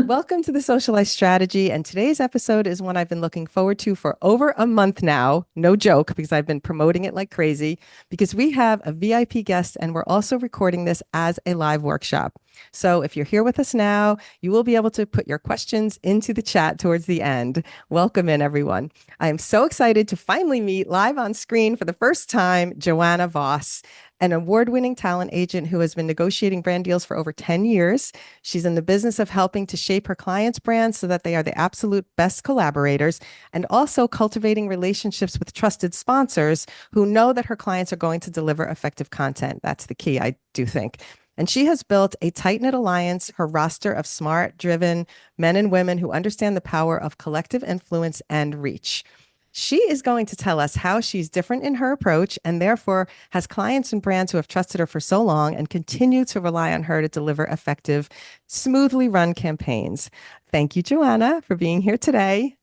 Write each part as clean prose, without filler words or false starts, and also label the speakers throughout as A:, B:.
A: Welcome to the Socialize Strategy. And today's episode is one I've been looking forward to for over a month now. No joke, because I've been promoting it like crazy, because we have a VIP guest and we're also recording this as a live workshop. So if you're here with us now, you will be able to put your questions into the chat towards the end. Welcome in, everyone. I am so excited to finally meet live on screen for the first time, Johanna Voss, an award-winning talent agent who has been negotiating brand deals for over 10 years. She's in the business of helping to shape her clients' brands so that they are the absolute best collaborators, and also cultivating relationships with trusted sponsors who know that her clients are going to deliver effective content. That's the key, I do think. And she has built a tight-knit alliance, her roster of smart, driven men and women who understand the power of collective influence and reach. She is going to tell us how she's different in her approach and therefore has clients and brands who have trusted her for so long and continue to rely on her to deliver effective, smoothly run campaigns. Thank you, Johanna, for being here today.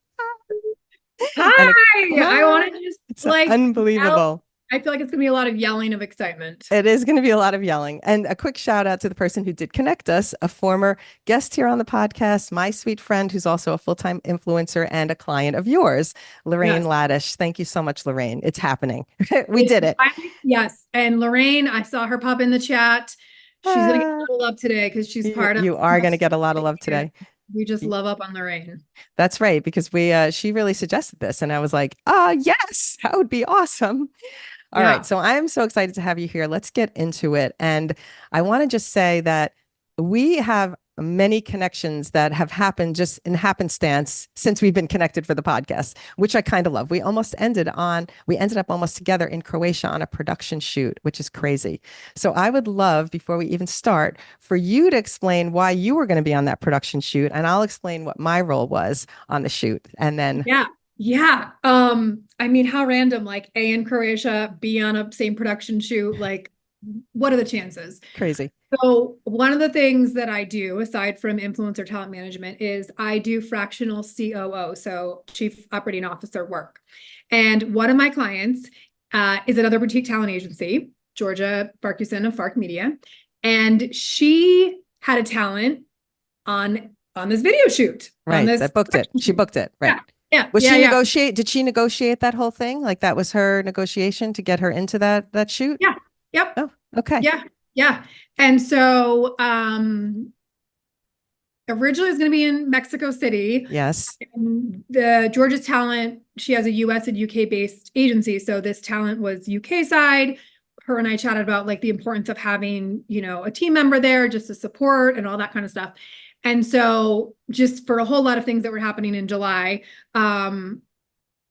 B: Hi. I want to just
A: it's unbelievable.
B: I feel like it's going to be a lot of yelling of excitement.
A: It is going to be a lot of yelling. And a quick shout out to the person who did connect us, a former guest here on the podcast, my sweet friend, who's also a full-time influencer and a client of yours, Lorraine Laddish. Thank you so much, Lorraine. It's happening. We did it.
B: Yes. And Lorraine, I saw her pop in the chat. She's going to get a little love today because she's part of.
A: You are going to get a lot of love today.
B: We just love up on Lorraine.
A: That's right. Because she really suggested this. And I was like, yes, that would be awesome. All right. So I am so excited to have you here. Let's get into it. And I want to just say that we have many connections that have happened just in happenstance since we've been connected for the podcast, which I kind of love. We ended up almost together in Croatia on a production shoot, which is crazy. So I would love, before we even start, for you to explain why you were going to be on that production shoot. And I'll explain what my role was on the shoot. And then
B: Yeah. I mean, how random, like A in Croatia, B on a same production shoot, like what are the chances?
A: Crazy.
B: So one of the things that I do, aside from influencer talent management, is I do fractional COO, so Chief Operating Officer work. And one of my clients is another boutique talent agency, Georgia Farquharson of Fark Media. And she had a talent on this video shoot.
A: Right, that booked it. She booked it, right.
B: Yeah.
A: Did she negotiate that whole thing? Like that was her negotiation to get her into that shoot?
B: Yeah. Yep.
A: Oh, okay.
B: Yeah. And so originally it was going to be in Mexico City.
A: Yes.
B: And the Georgia's talent, she has a US and UK based agency. So this talent was UK side. Her and I chatted about like the importance of having, a team member there just to support and all that kind of stuff. And so just for a whole lot of things that were happening in July, being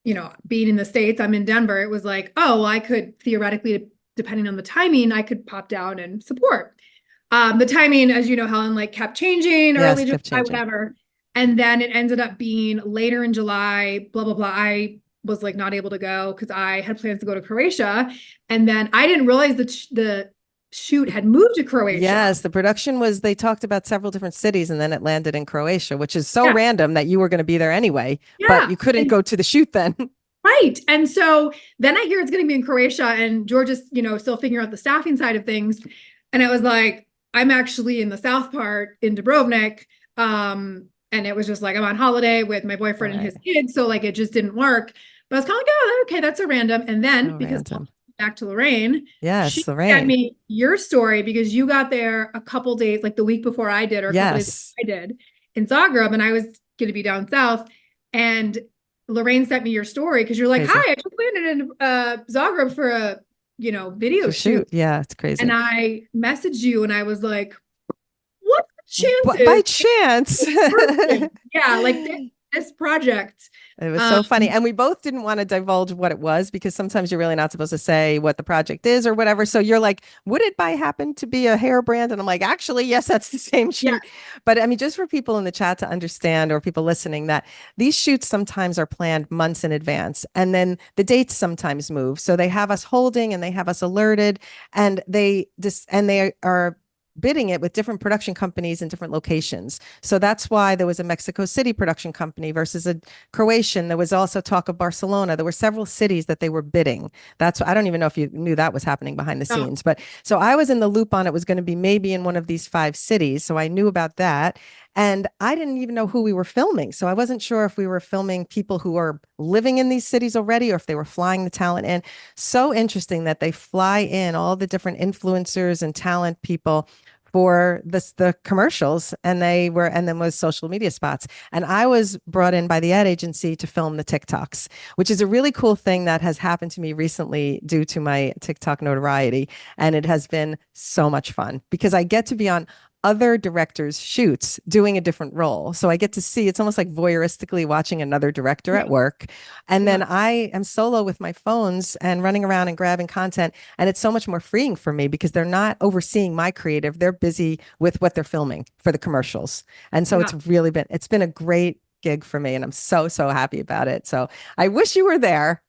B: in the States, I'm in Denver, it was like, I could theoretically, depending on the timing, I could pop down and support. The timing, as you know, Helen, like kept changing, early July, whatever. And then it ended up being later in July, blah, blah, blah. I was like not able to go because I had plans to go to Croatia. And then I didn't realize that the shoot had moved to Croatia.
A: Yes, the production they talked about several different cities and then it landed in Croatia, which is so random that you were going to be there anyway, but you couldn't go to the shoot then.
B: Right. And so then I hear it's going to be in Croatia and Georgia's, still figuring out the staffing side of things. And it was like, I'm actually in the south part in Dubrovnik. And it was just like, I'm on holiday with my boyfriend and his kids. So like, it just didn't work, but I was kind of like, okay, that's a random. And then back to Lorraine.
A: Yes,
B: she
A: Lorraine.
B: sent me your story because you got there a couple days, like the week before I did, or a couple days before I did in Zagreb, and I was going to be down south. And Lorraine sent me your story because you're like,
A: crazy.
B: Hi, I just landed in Zagreb for a video shoot.
A: Yeah, it's crazy.
B: And I messaged you, and I was like, what chances?
A: By chance.
B: Yeah, like this project.
A: It was so funny. And we both didn't want to divulge what it was because sometimes you're really not supposed to say what the project is or whatever. So you're like, would it by happen to be a hair brand? And I'm like, actually, yes, that's the same shoot. Yeah. But I mean, just for people in the chat to understand, or people listening, that these shoots sometimes are planned months in advance. And then the dates sometimes move. So they have us holding and they have us alerted, and they are bidding it with different production companies in different locations. So that's why there was a Mexico City production company versus a Croatian. There was also talk of Barcelona. There were several cities that they were bidding. I don't even know if you knew that was happening behind the scenes, but so I was in the loop on it was going to be maybe in one of these 5 cities. So I knew about that. And I didn't even know who we were filming. So I wasn't sure if we were filming people who are living in these cities already or if they were flying the talent in. So interesting that they fly in all the different influencers and talent people for the commercials, and then was social media spots. And I was brought in by the ad agency to film the TikToks, which is a really cool thing that has happened to me recently due to my TikTok notoriety. And it has been so much fun because I get to be on other directors' shoots doing a different role. So I get to see, it's almost like voyeuristically watching another director
B: Yeah.
A: at work. And then
B: Yeah.
A: I am solo with my phones and running around and grabbing content. And it's so much more freeing for me because they're not overseeing my creative. They're busy with what they're filming for the commercials. And so
B: Yeah.
A: it's been a great gig for me. And I'm so, so happy about it. So I wish you were there,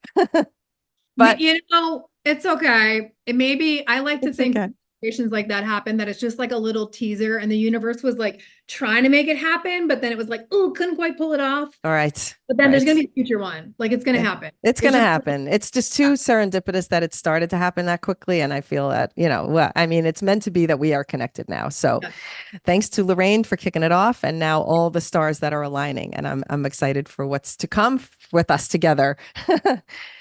A: but
B: You know, it's okay. It may be, I like to
A: it's
B: think
A: okay.
B: situations like that happen, that it's just like a little teaser and the universe was like trying to make it happen, but then it was like, oh, couldn't quite pull it off.
A: All right.
B: But then there's
A: Right.
B: going to be a future one. Like it's going to
A: Eh,
B: happen.
A: It's going
B: It's
A: to
B: just,
A: happen. It's just too serendipitous that it started to happen that quickly. And I feel that, well, I mean, it's meant to be that we are connected now. So
B: yeah.
A: thanks to Lorraine for kicking it off and now all the stars that are aligning. And I'm excited for what's to come with us together.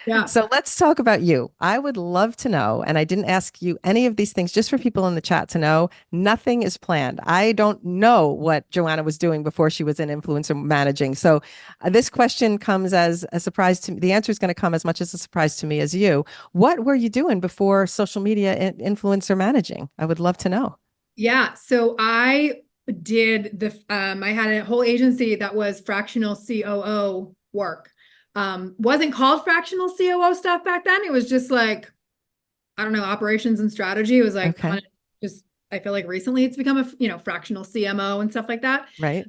B: Yeah.
A: So let's talk about you. I would love to know, and I didn't ask you any of these things just for people in the chat to know, nothing is planned. I don't know what Johanna was doing before she was in influencer managing. So this question comes as a surprise to me. The answer is going to come as much as a surprise to me as you. What were you doing before social media influencer managing? I would love to know.
B: Yeah. So I had a whole agency that was fractional COO work. Wasn't called fractional COO stuff back then. It was just like, I don't know, operations and strategy. It was like kind
A: Okay.
B: of just, I feel like recently it's become fractional CMO and stuff like that.
A: Right.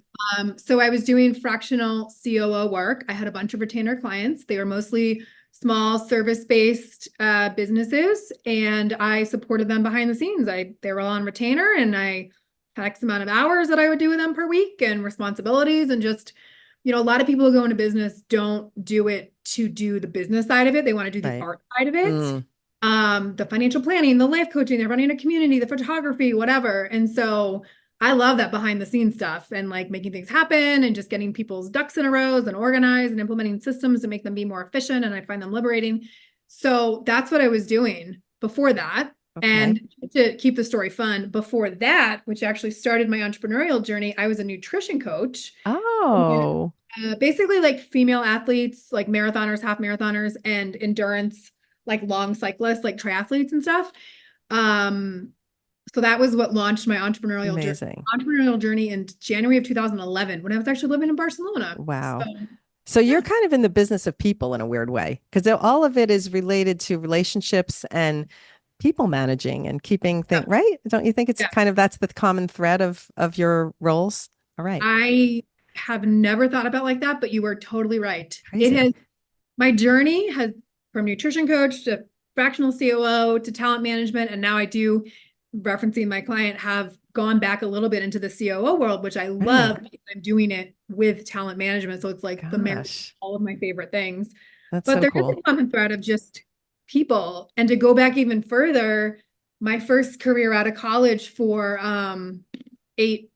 B: So I was doing fractional COO work. I had a bunch of retainer clients. They were mostly small service-based businesses, and I supported them behind the scenes. They were all on retainer, and I had X amount of hours that I would do with them per week and responsibilities, and just, a lot of people who go into business don't do it to do the business side of it. They want to do the
A: Right.
B: art side of it.
A: Mm,
B: The financial planning, the life coaching, they're running a community, the photography, whatever. And so I love that behind the scenes stuff and like making things happen and just getting people's ducks in a row and organized and implementing systems to make them be more efficient. And I find them liberating. So that's what I was doing before that.
A: okay.
B: And to keep the story fun, before that, which actually started my entrepreneurial journey, I was a nutrition coach.
A: Oh,
B: Basically like female athletes, like marathoners, half marathoners, and endurance, like long cyclists, like triathletes and stuff. Um, so that was what launched my
A: amazing.
B: entrepreneurial journey in January of 2011 when I was actually living in Barcelona. So
A: Wow. So you're
B: yeah,
A: kind of in the business of people in a weird way, because all of it is related to relationships and people managing and keeping
B: yeah,
A: things right. Don't you think it's
B: yeah.
A: kind of that's the common thread of your roles? All right.
B: I have never thought about it like that, but you were totally right.
A: Crazy.
B: My journey has from nutrition coach to fractional COO to talent management. And now I do, referencing my client, have gone back a little bit into the COO world, which I
A: Right.
B: love because I'm doing it with talent management. So it's like the marriage of
A: Gosh,
B: all of my favorite things.
A: that's
B: But
A: so
B: there is
A: cool.
B: a common thread of just people. And to go back even further, my first career out of college for 8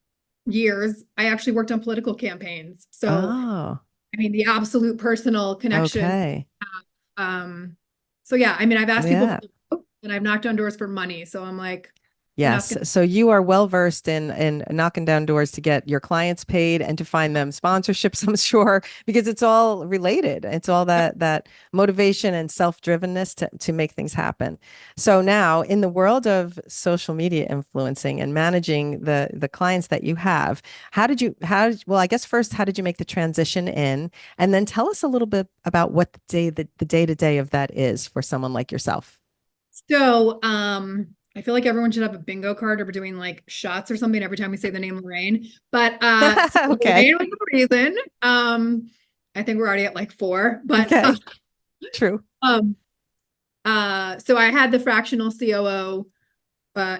B: years, I actually worked on political campaigns. So
A: Oh,
B: I mean, the absolute personal connection.
A: okay.
B: Um, so yeah, I mean, I've asked people for
A: Yeah.
B: the vote and I've knocked on doors for money. So I'm like, you're not
A: Yes.
B: gonna,
A: So you are well versed in knocking down doors to get your clients paid and to find them sponsorships, I'm sure, because it's all related. It's all that motivation and self-drivenness to make things happen. So now in the world of social media influencing and managing the clients that you have, well, I guess first, how did you make the transition in? And then tell us a little bit about what the day-to-day of that is for someone like yourself.
B: so I feel like everyone should have a bingo card or we're doing like shots or something every time we say the name Lorraine. But so
A: Okay.
B: Lorraine was the reason. I think we're already at like four, but
A: Okay. True.
B: um so I had the fractional COO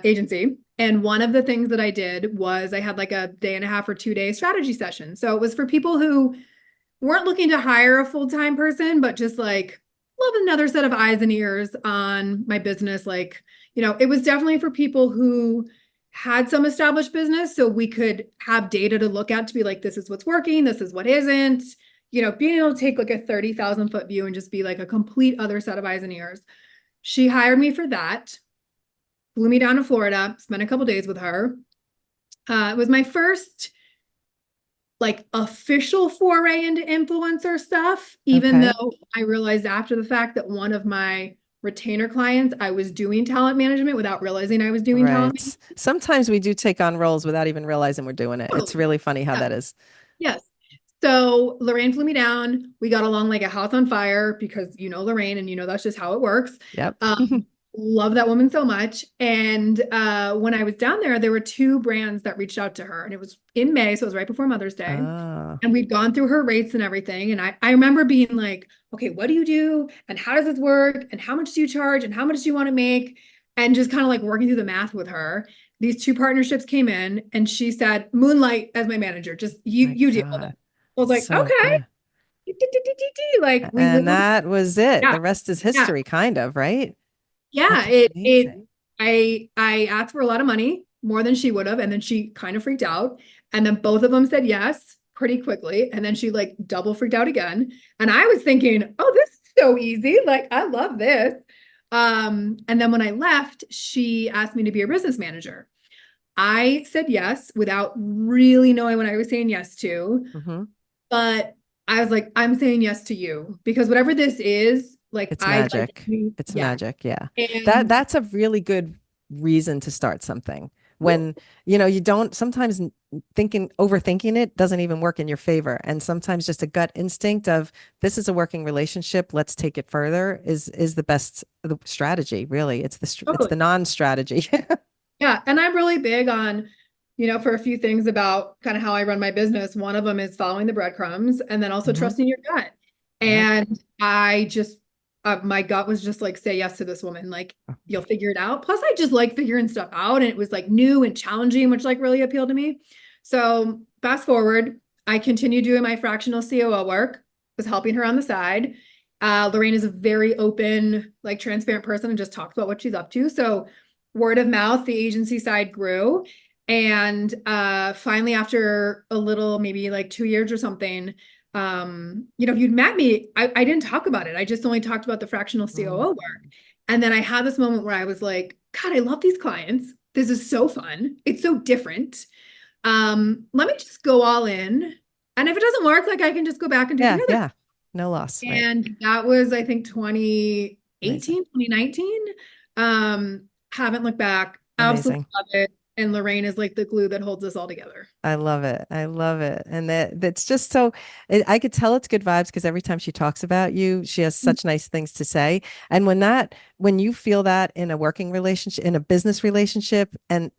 B: agency. And one of the things that I did was I had like a day and a half or 2 day strategy session. So it was for people who weren't looking to hire a full-time person, but just like love another set of eyes and ears on my business. Like, it was definitely for people who had some established business, so we could have data to look at to be like, this is what's working, this is what isn't. Being able to take like a 30,000-foot view and just be like a complete other set of eyes and ears. She hired me for that, flew me down to Florida, spent a couple days with her. It was my first like official foray into influencer stuff, even
A: Okay.
B: though I realized after the fact that one of my retainer clients, I was doing talent management without realizing I was doing talent
A: Right. Sometimes we do take on roles without even realizing we're doing it. It's
B: management.
A: really funny how
B: Yeah.
A: that is.
B: Yes. So Lorraine flew me down. We got along like a house on fire because Lorraine and that's just how it works.
A: Yep.
B: Love that woman so much. And when I was down there, there were two brands that reached out to her, and it was in May, so it was right before Mother's Day.
A: Ah,
B: And we'd gone through her rates and everything. And I remember being like, okay, what do you do? And how does this work? And how much do you charge? And how much do you want to make? And just kind of like working through the math with her. These two partnerships came in, and she said, Moonlight as my manager, just you
A: my
B: you deal with it.
A: God.
B: I was like,
A: So
B: okay.
A: good.
B: Like
A: And that was it.
B: yeah,
A: The rest is
B: yeah.
A: history, kind of, right?
B: Yeah,
A: That's
B: it
A: amazing.
B: I asked for a lot of money, more than she would have, and then she kind of freaked out. And then both of them said yes pretty quickly. And then she like double freaked out again. And I was thinking, oh, this is so easy. Like, I love this. And then when I left, she asked me to be a business manager. I said yes without really knowing what I was saying yes to.
A: Hmm.
B: But I was like, I'm saying yes to you because whatever this is, like
A: It's
B: I like
A: magic.
B: you.
A: It's
B: Yes.
A: magic. Yeah.
B: And
A: That's a really good reason to start something. When, you don't sometimes overthinking it doesn't even work in your favor. And sometimes just a gut instinct of this is a working relationship, let's take it further is the best strategy, really. It's
B: totally.
A: the non-strategy.
B: Yeah. And I'm really big on, for a few things about kind of how I run my business. One of them is following the breadcrumbs and then also
A: Hmm.
B: trusting your gut.
A: Yep.
B: And I just, my gut was just like, say yes to this woman. Like, you'll figure it out. Plus, I just like figuring stuff out. And it was like new and challenging, which like really appealed to me. So fast forward, I continued doing my fractional COO work, was helping her on the side. Lorraine is a very open, like transparent person and just talks about what she's up to. So word of mouth, the agency side grew. And finally, after a little, maybe like 2 years or something, if you'd met me, I didn't talk about it. I just only talked about the fractional COO work. And then I had this moment where I was like, God, I love these clients. This is so fun. It's so different. Let me just go all in. And if it doesn't work, like I can just go back and do
A: Yeah,
B: the other.
A: yeah. No loss, right?
B: And that was, I think,
A: Amazing.
B: 2018, 2019. Haven't looked back. Absolutely
A: Amazing.
B: love it. And Lorraine is like the glue that holds us all together.
A: I love it. I love it. And that's just so I could tell it's good vibes because every time she talks about you, she has such nice things to say. And when you feel that in a working relationship, in a business relationship, and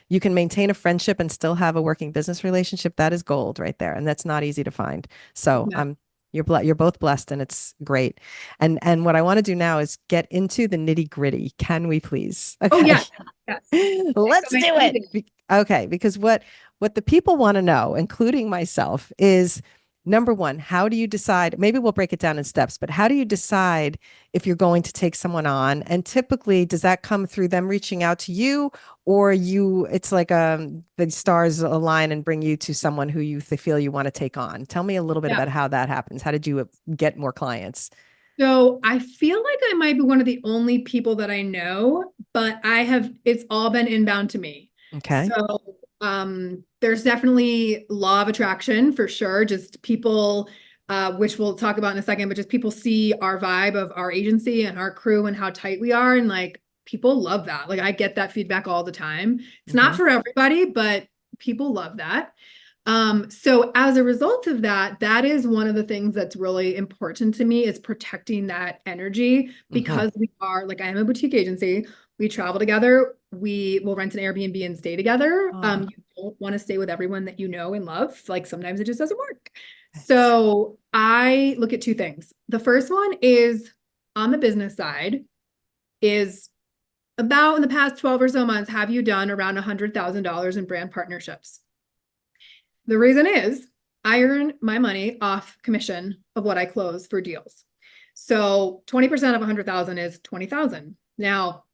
A: you can maintain a friendship and still have a working business relationship, that is gold right there. And that's not easy to find. So
B: Yeah.
A: you're both blessed and it's great. And what I want to do now is get into the nitty gritty. Can we please?
B: Oh,
A: Okay.
B: yes. Yes. Okay, so
A: Let's
B: my
A: do it. Okay, because what the people want to know, including myself, is number one, how do you decide? Maybe we'll break it down in steps, but how do you decide if you're going to take someone on? And typically, does that come through them reaching out to you, or it's like the stars align and bring you to someone who they feel you want to take on? Tell me a little bit
B: Yeah.
A: about how that happens. How did you get more clients?
B: So I feel like I might be one of the only people that I know, but it's all been inbound to me.
A: Okay.
B: So there's definitely law of attraction for sure. Just people, which we'll talk about in a second, but just people see our vibe of our agency and our crew and how tight we are. And like people love that. Like I get that feedback all the time. It's not
A: Hmm.
B: for everybody, but people love that. So as a result of that, that is one of the things that's really important to me is protecting that energy
A: Hmm.
B: because we are like I am a boutique agency. We travel together. We will rent an Airbnb and stay together.
A: Oh,
B: You don't want to stay with everyone that you know and love. Like sometimes it just doesn't work.
A: right.
B: So I look at two things. The first one is on the business side is about in the past 12 or so months, have you done around $100,000 in brand partnerships? The reason is I earn my money off commission of what I close for deals. So 20% of 100,000 is 20,000. Now,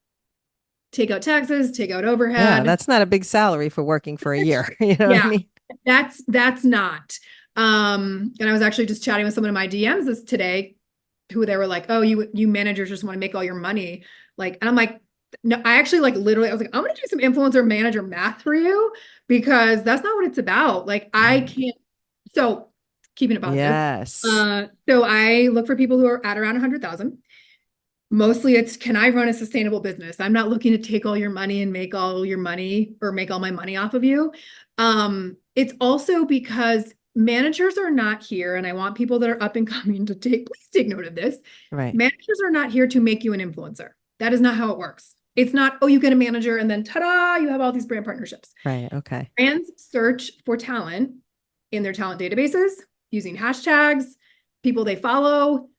B: take out taxes, take out
A: Yeah,
B: overhead.
A: that's not a big salary for working for a year. You know what I
B: Yeah,
A: mean?
B: that's not. And I was actually just chatting with someone in my DMs this today who they were like, "Oh, you managers just want to make all your money." Like, and I'm like, no, I actually like literally I was like, "I'm gonna do some influencer manager math for you because that's not what it's about." Like, I
A: Mm.
B: can't. So, keeping it positive.
A: Yes.
B: So I look for people who are at around 100,000. Mostly it's, can I run a sustainable business? I'm not looking to take all your money and make all your money or make all my money off of you. It's also because managers are not here, and I want people that are up and coming to please take note of this.
A: Right.
B: Managers are not here to make you an influencer. That is not how it works. It's not, oh, you get a manager and then ta-da, you have all these brand partnerships.
A: Right. Okay.
B: Brands search for talent in their talent databases using hashtags, people they follow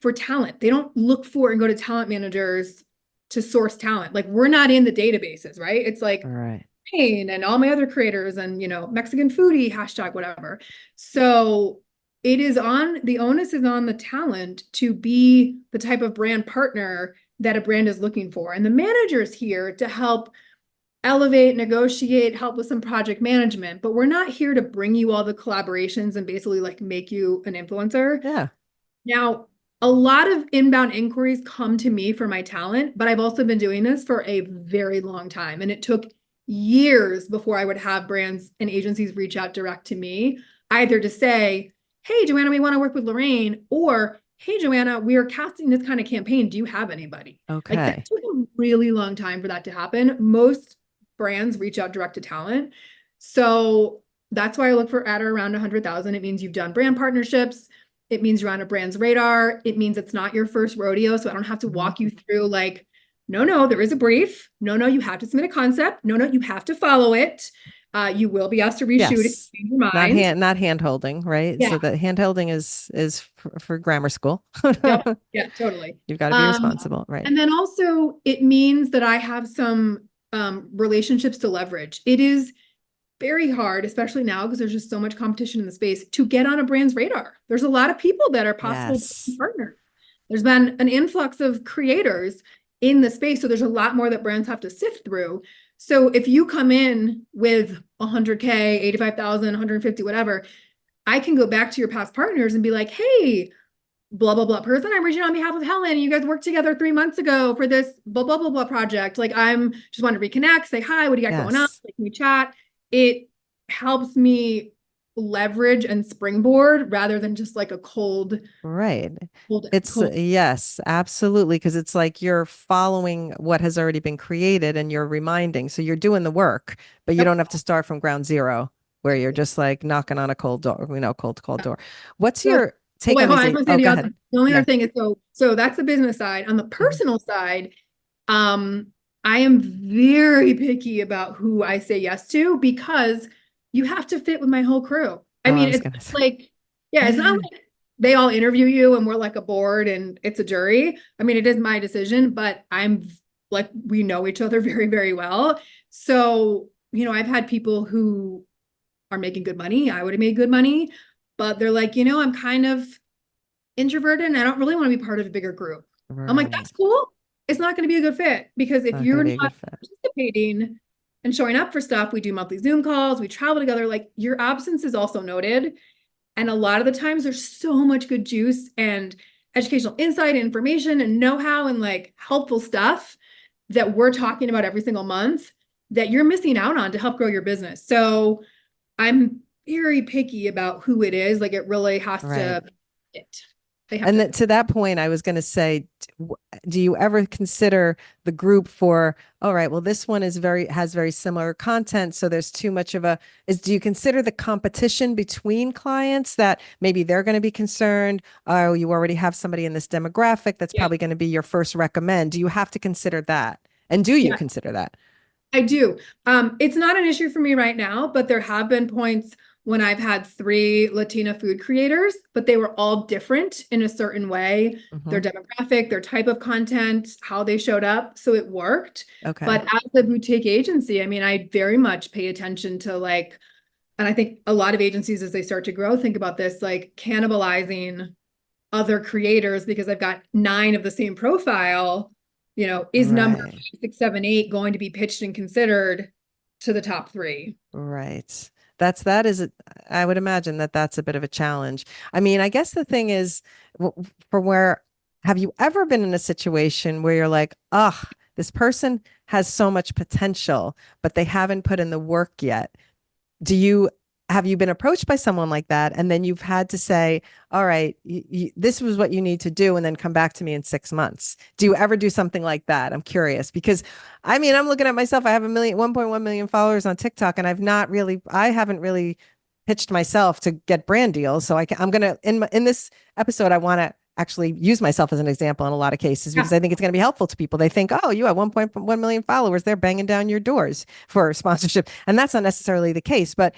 B: for talent. They don't look for and go to talent managers to source talent. Like, we're not in the databases, right? It's
A: All
B: like
A: right.
B: Payne and all my other creators and, Mexican foodie hashtag, whatever. So the onus is on the talent to be the type of brand partner that a brand is looking for. And the manager's here to help elevate, negotiate, help with some project management, but we're not here to bring you all the collaborations and basically like make you an influencer.
A: Yeah.
B: Now, a lot of inbound inquiries come to me for my talent, but I've also been doing this for a very long time. And it took years before I would have brands and agencies reach out direct to me, either to say, "Hey, Joanna, we want to work with Lorraine," or, "Hey, Joanna, we are casting this kind of campaign. Do you have anybody?" Like, that
A: Okay.
B: took a really long time for that to happen. Most brands reach out direct to talent. So that's why I look for at or around 100,000. It means you've done brand partnerships. It means you're on a brand's radar. It means it's not your first rodeo. So I don't have to
A: Mhm.
B: walk you through like, no, there is a brief. No, you have to submit a concept. No, you have to follow it. You will be asked to reshoot if you
A: Yes.
B: change your mind.
A: Not hand holding, right?
B: Yeah.
A: So that hand holding is for grammar school.
B: Yep. Yeah, totally.
A: You've got to be
B: Um,
A: responsible, right?
B: and then also it means that I have some relationships to leverage. It is very hard, especially now because there's just so much competition in the space, to get on a brand's radar. There's a lot of people that are possible
A: Yes.
B: partners. There's been an influx of creators in the space, so there's a lot more that brands have to sift through. So if you come in with 100K, 85,000, 150, whatever, I can go back to your past partners and be like, "Hey, blah blah blah person, I'm reaching on behalf of Helen. You guys worked together 3 months ago for this blah blah blah blah project. Like, I'm just want to reconnect, say hi, what do you got going on?
A: Yes.
B: Like, can we chat?" It helps me leverage and springboard rather than just like a
A: Right.
B: cold,
A: It's
B: cold.
A: yes, absolutely. Because it's like you're following what has already been created and you're reminding. So you're doing the work, but you
B: Yep.
A: don't have to start from ground zero where you're just like knocking on a cold door, cold door. What's
B: So,
A: your
B: oh
A: take
B: wait,
A: on
B: hold on.
A: these?
B: I was gonna say
A: Oh, go ahead.
B: the only other
A: Yeah.
B: thing is, so that's the business side. On the
A: Mhm.
B: personal side, I am very picky about who I say yes to because you have to fit with my whole crew. I
A: Oh, I
B: mean,
A: was
B: it's
A: gonna say.
B: like, yeah, it's not like they all interview you and we're like a board and it's a jury. I mean, it is my decision, but like, we know each other very, very well. So, I've had people who are making good money. I would have made good money, but they're like, I'm kind of introverted and I don't really want to be part of a bigger group. I'm like,
A: Right.
B: that's cool. It's not going to be a good fit because if
A: Not going
B: you're
A: to be a
B: not
A: good fit.
B: participating and showing up for stuff, we do monthly Zoom calls, we travel together, like, your absence is also noted. And a lot of the times there's so much good juice and educational insight and information and know-how and like helpful stuff that we're talking about every single month that you're missing out on to help grow your business. So I'm very picky about who it is. Like, it really has
A: Right.
B: to fit. They have
A: And
B: to
A: that,
B: fit.
A: to that point, I was going to say, do you ever consider the group for, all right, well, this one has very similar content, so there's too much of do you consider the competition between clients that maybe they're going to be concerned, oh, you already have somebody in this demographic that's
B: Yeah.
A: probably going to be your first recommend. Do you have to consider that? And do you
B: Yeah,
A: consider that?
B: I do. It's not an issue for me right now, but there have been points when I've had three Latina food creators, but they were all different in a certain way, their
A: Hmm.
B: demographic, their type of content, how they showed up. So it worked.
A: Okay.
B: But as a boutique agency, I mean, I very much pay attention to like, and I think a lot of agencies as they start to grow, think about this, like cannibalizing other creators because I've got 9 of the same profile. Is number
A: Right.
B: 5, 6, 7, 8 going to be pitched and considered to the top three?
A: Right. That is, I would imagine that that's a bit of a challenge. I mean, I guess the thing is, for where, have you ever been in a situation where you're like, ugh, this person has so much potential, but they haven't put in the work yet? Do you have you been approached by someone like that and then you've had to say, all right, this was what you need to do and then come back to me in 6 months? Do you ever do something like that? I'm curious because I mean, I'm looking at myself. I have 1.1 million followers on TikTok, and I haven't really pitched myself to get brand deals. So I'm going to, in this episode, I want to actually use myself as an example in a lot of cases
B: Yeah.
A: because I think it's going to be helpful to people. They think, oh, you have 1.1 million followers. They're banging down your doors for sponsorship. And that's not necessarily the case. But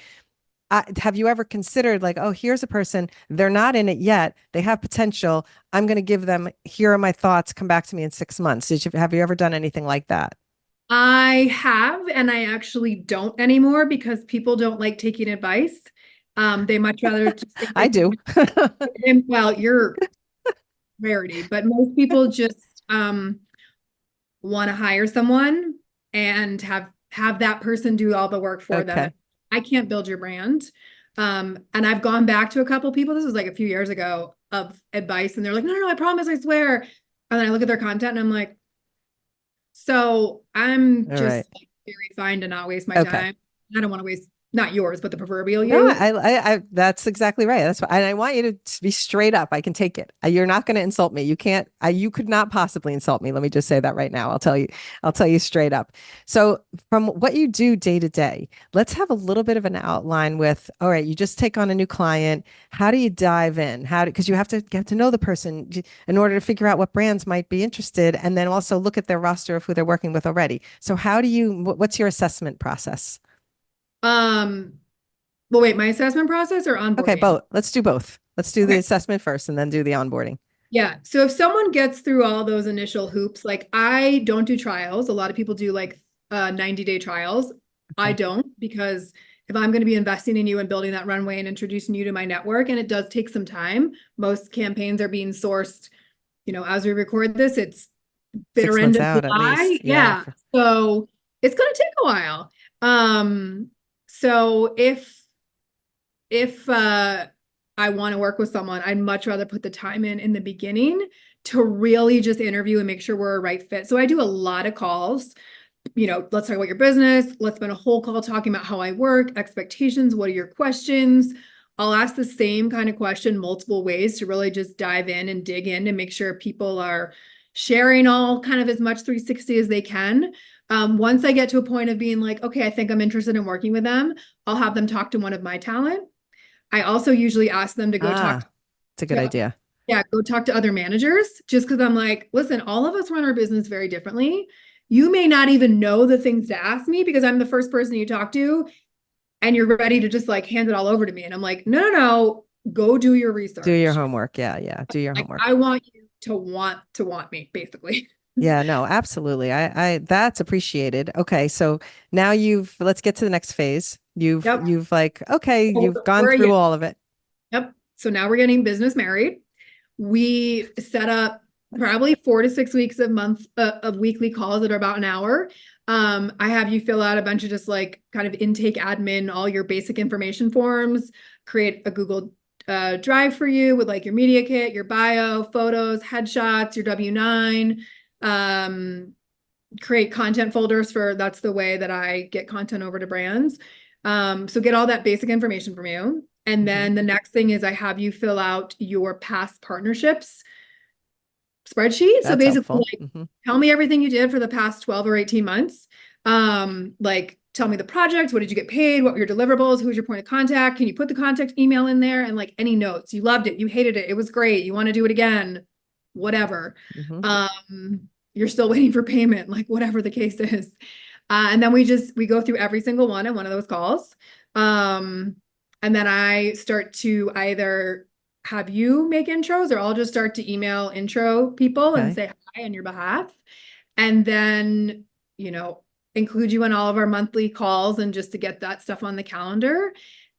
A: have you ever considered like, oh, here's a person, they're not in it yet. They have potential. I'm going to give them, here are my thoughts. Come back to me in 6 months. Have you ever done anything like that?
B: I have, and I actually don't anymore because people don't like taking advice. They much rather just think
A: I
B: they
A: do.
B: can, well, you're rarity, but most people just want to hire someone and have that person do all the work for them.
A: Okay.
B: I can't build your brand. And I've gone back to a couple people, this was like a few years ago, of advice, and they're like, no, no, no, I promise, I swear. And then I look at their content and I'm like, so I'm
A: All
B: just
A: right.
B: like, very fine to not waste my
A: Okay.
B: time. I don't want to waste not yours, but the proverbial
A: No,
B: you.
A: that's exactly right. That's why, and I want you to be straight up. I can take it. You're not going to insult me. You can't, you could not possibly insult me. Let me just say that right now. I'll tell you straight up. So from what you do day to day, let's have a little bit of an outline with, all right, you just take on a new client. How do you dive in? Because you have to get to know the person in order to figure out what brands might be interested and then also look at their roster of who they're working with already. So what's your assessment process?
B: Um, well, wait, my assessment process or
A: Okay,
B: onboarding?
A: both. Let's do both. Let's do the
B: Okay.
A: assessment first and then do the onboarding.
B: Yeah. So if someone gets through all those initial hoops, like I don't do trials. A lot of people do like 90-day trials. I
A: Okay.
B: don't because if I'm going to be investing in you and building that runway and introducing you to my network, and it does take some time, most campaigns are being sourced, as we record this, it's bitter
A: Six
B: end
A: months
B: of
A: out at
B: July.
A: least. Yeah.
B: Yeah. So it's going to take a while. So if I want to work with someone, I'd much rather put the time in the beginning to really just interview and make sure we're a right fit. So I do a lot of calls. Let's talk about your business. Let's spend a whole call talking about how I work, expectations. What are your questions? I'll ask the same kind of question multiple ways to really just dive in and dig in and make sure people are sharing all kind of as much 360 as they can. Once I get to a point of being like, okay, I think I'm interested in working with them, I'll have them talk to one of my talent. I also usually ask them to go talk
A: Ah, it's a good
B: to,
A: idea.
B: yeah, go talk to other managers just because I'm like, listen, all of us run our business very differently. You may not even know the things to ask me because I'm the first person you talk to and you're ready to just like hand it all over to me. And I'm like, no, no, no, go do your
A: Do your
B: research.
A: homework. Yeah, yeah. Do your
B: Like I
A: homework.
B: want you to want me, basically.
A: Yeah, no, absolutely. That's appreciated. Okay, so now let's get to the next phase.
B: Yep.
A: You've like, okay,
B: So
A: you've gone
B: we're a
A: through
B: yes.
A: all of it.
B: Yep. So now we're getting business married. We set up probably 4 to 6 weeks of weekly calls that are about an hour. I have you fill out a bunch of just like kind of intake admin, all your basic information forms, create a Google Drive for you with like your media kit, your bio, photos, headshots, your W-9, create content folders that's the way that I get content over to brands. So get all that basic information from you. And
A: Mhm.
B: then the next thing is I have you fill out your past partnerships spreadsheet. So
A: That's
B: basically,
A: helpful.
B: like,
A: Hmm.
B: tell me everything you did for the past 12 or 18 months. Like, tell me the project. What did you get paid? What were your deliverables? Who's your point of contact? Can you put the contact email in there and like any notes? You loved it. You hated it. It was great. You want to do it again, whatever.
A: Hmm.
B: You're still waiting for payment, like whatever the case is. And then we go through every single one in one of those calls. And then I start to either have you make intros or I'll just start to email intro people and
A: Okay.
B: say hi on your behalf. And then, you know, include you in all of our monthly calls and just to get that stuff on the calendar.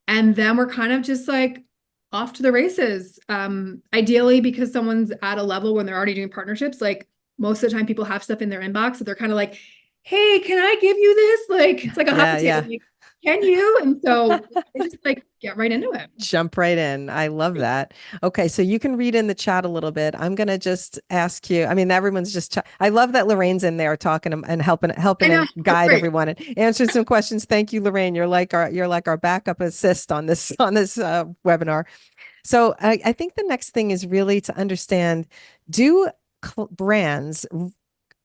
B: And then we're kind of just like off to the races. Ideally, because someone's at a level when they're already doing partnerships, like most of the time people have stuff in their inbox. So they're kind of like, hey, can I give you this? Like, it's like a hot
A: Yeah,
B: potato.
A: yeah.
B: Like, can you? And so I just like get right into it.
A: Jump right in. I love that. Okay, so you can read in the chat a little bit. I'm gonna just ask you. I mean, everyone's I love that Lorraine's in there talking and
B: I
A: helping
B: know.
A: and
B: That's
A: guide
B: great.
A: everyone and answer some questions. Thank you, Lorraine. You're like our backup assist on this webinar. So I think the next thing is really to understand, do brands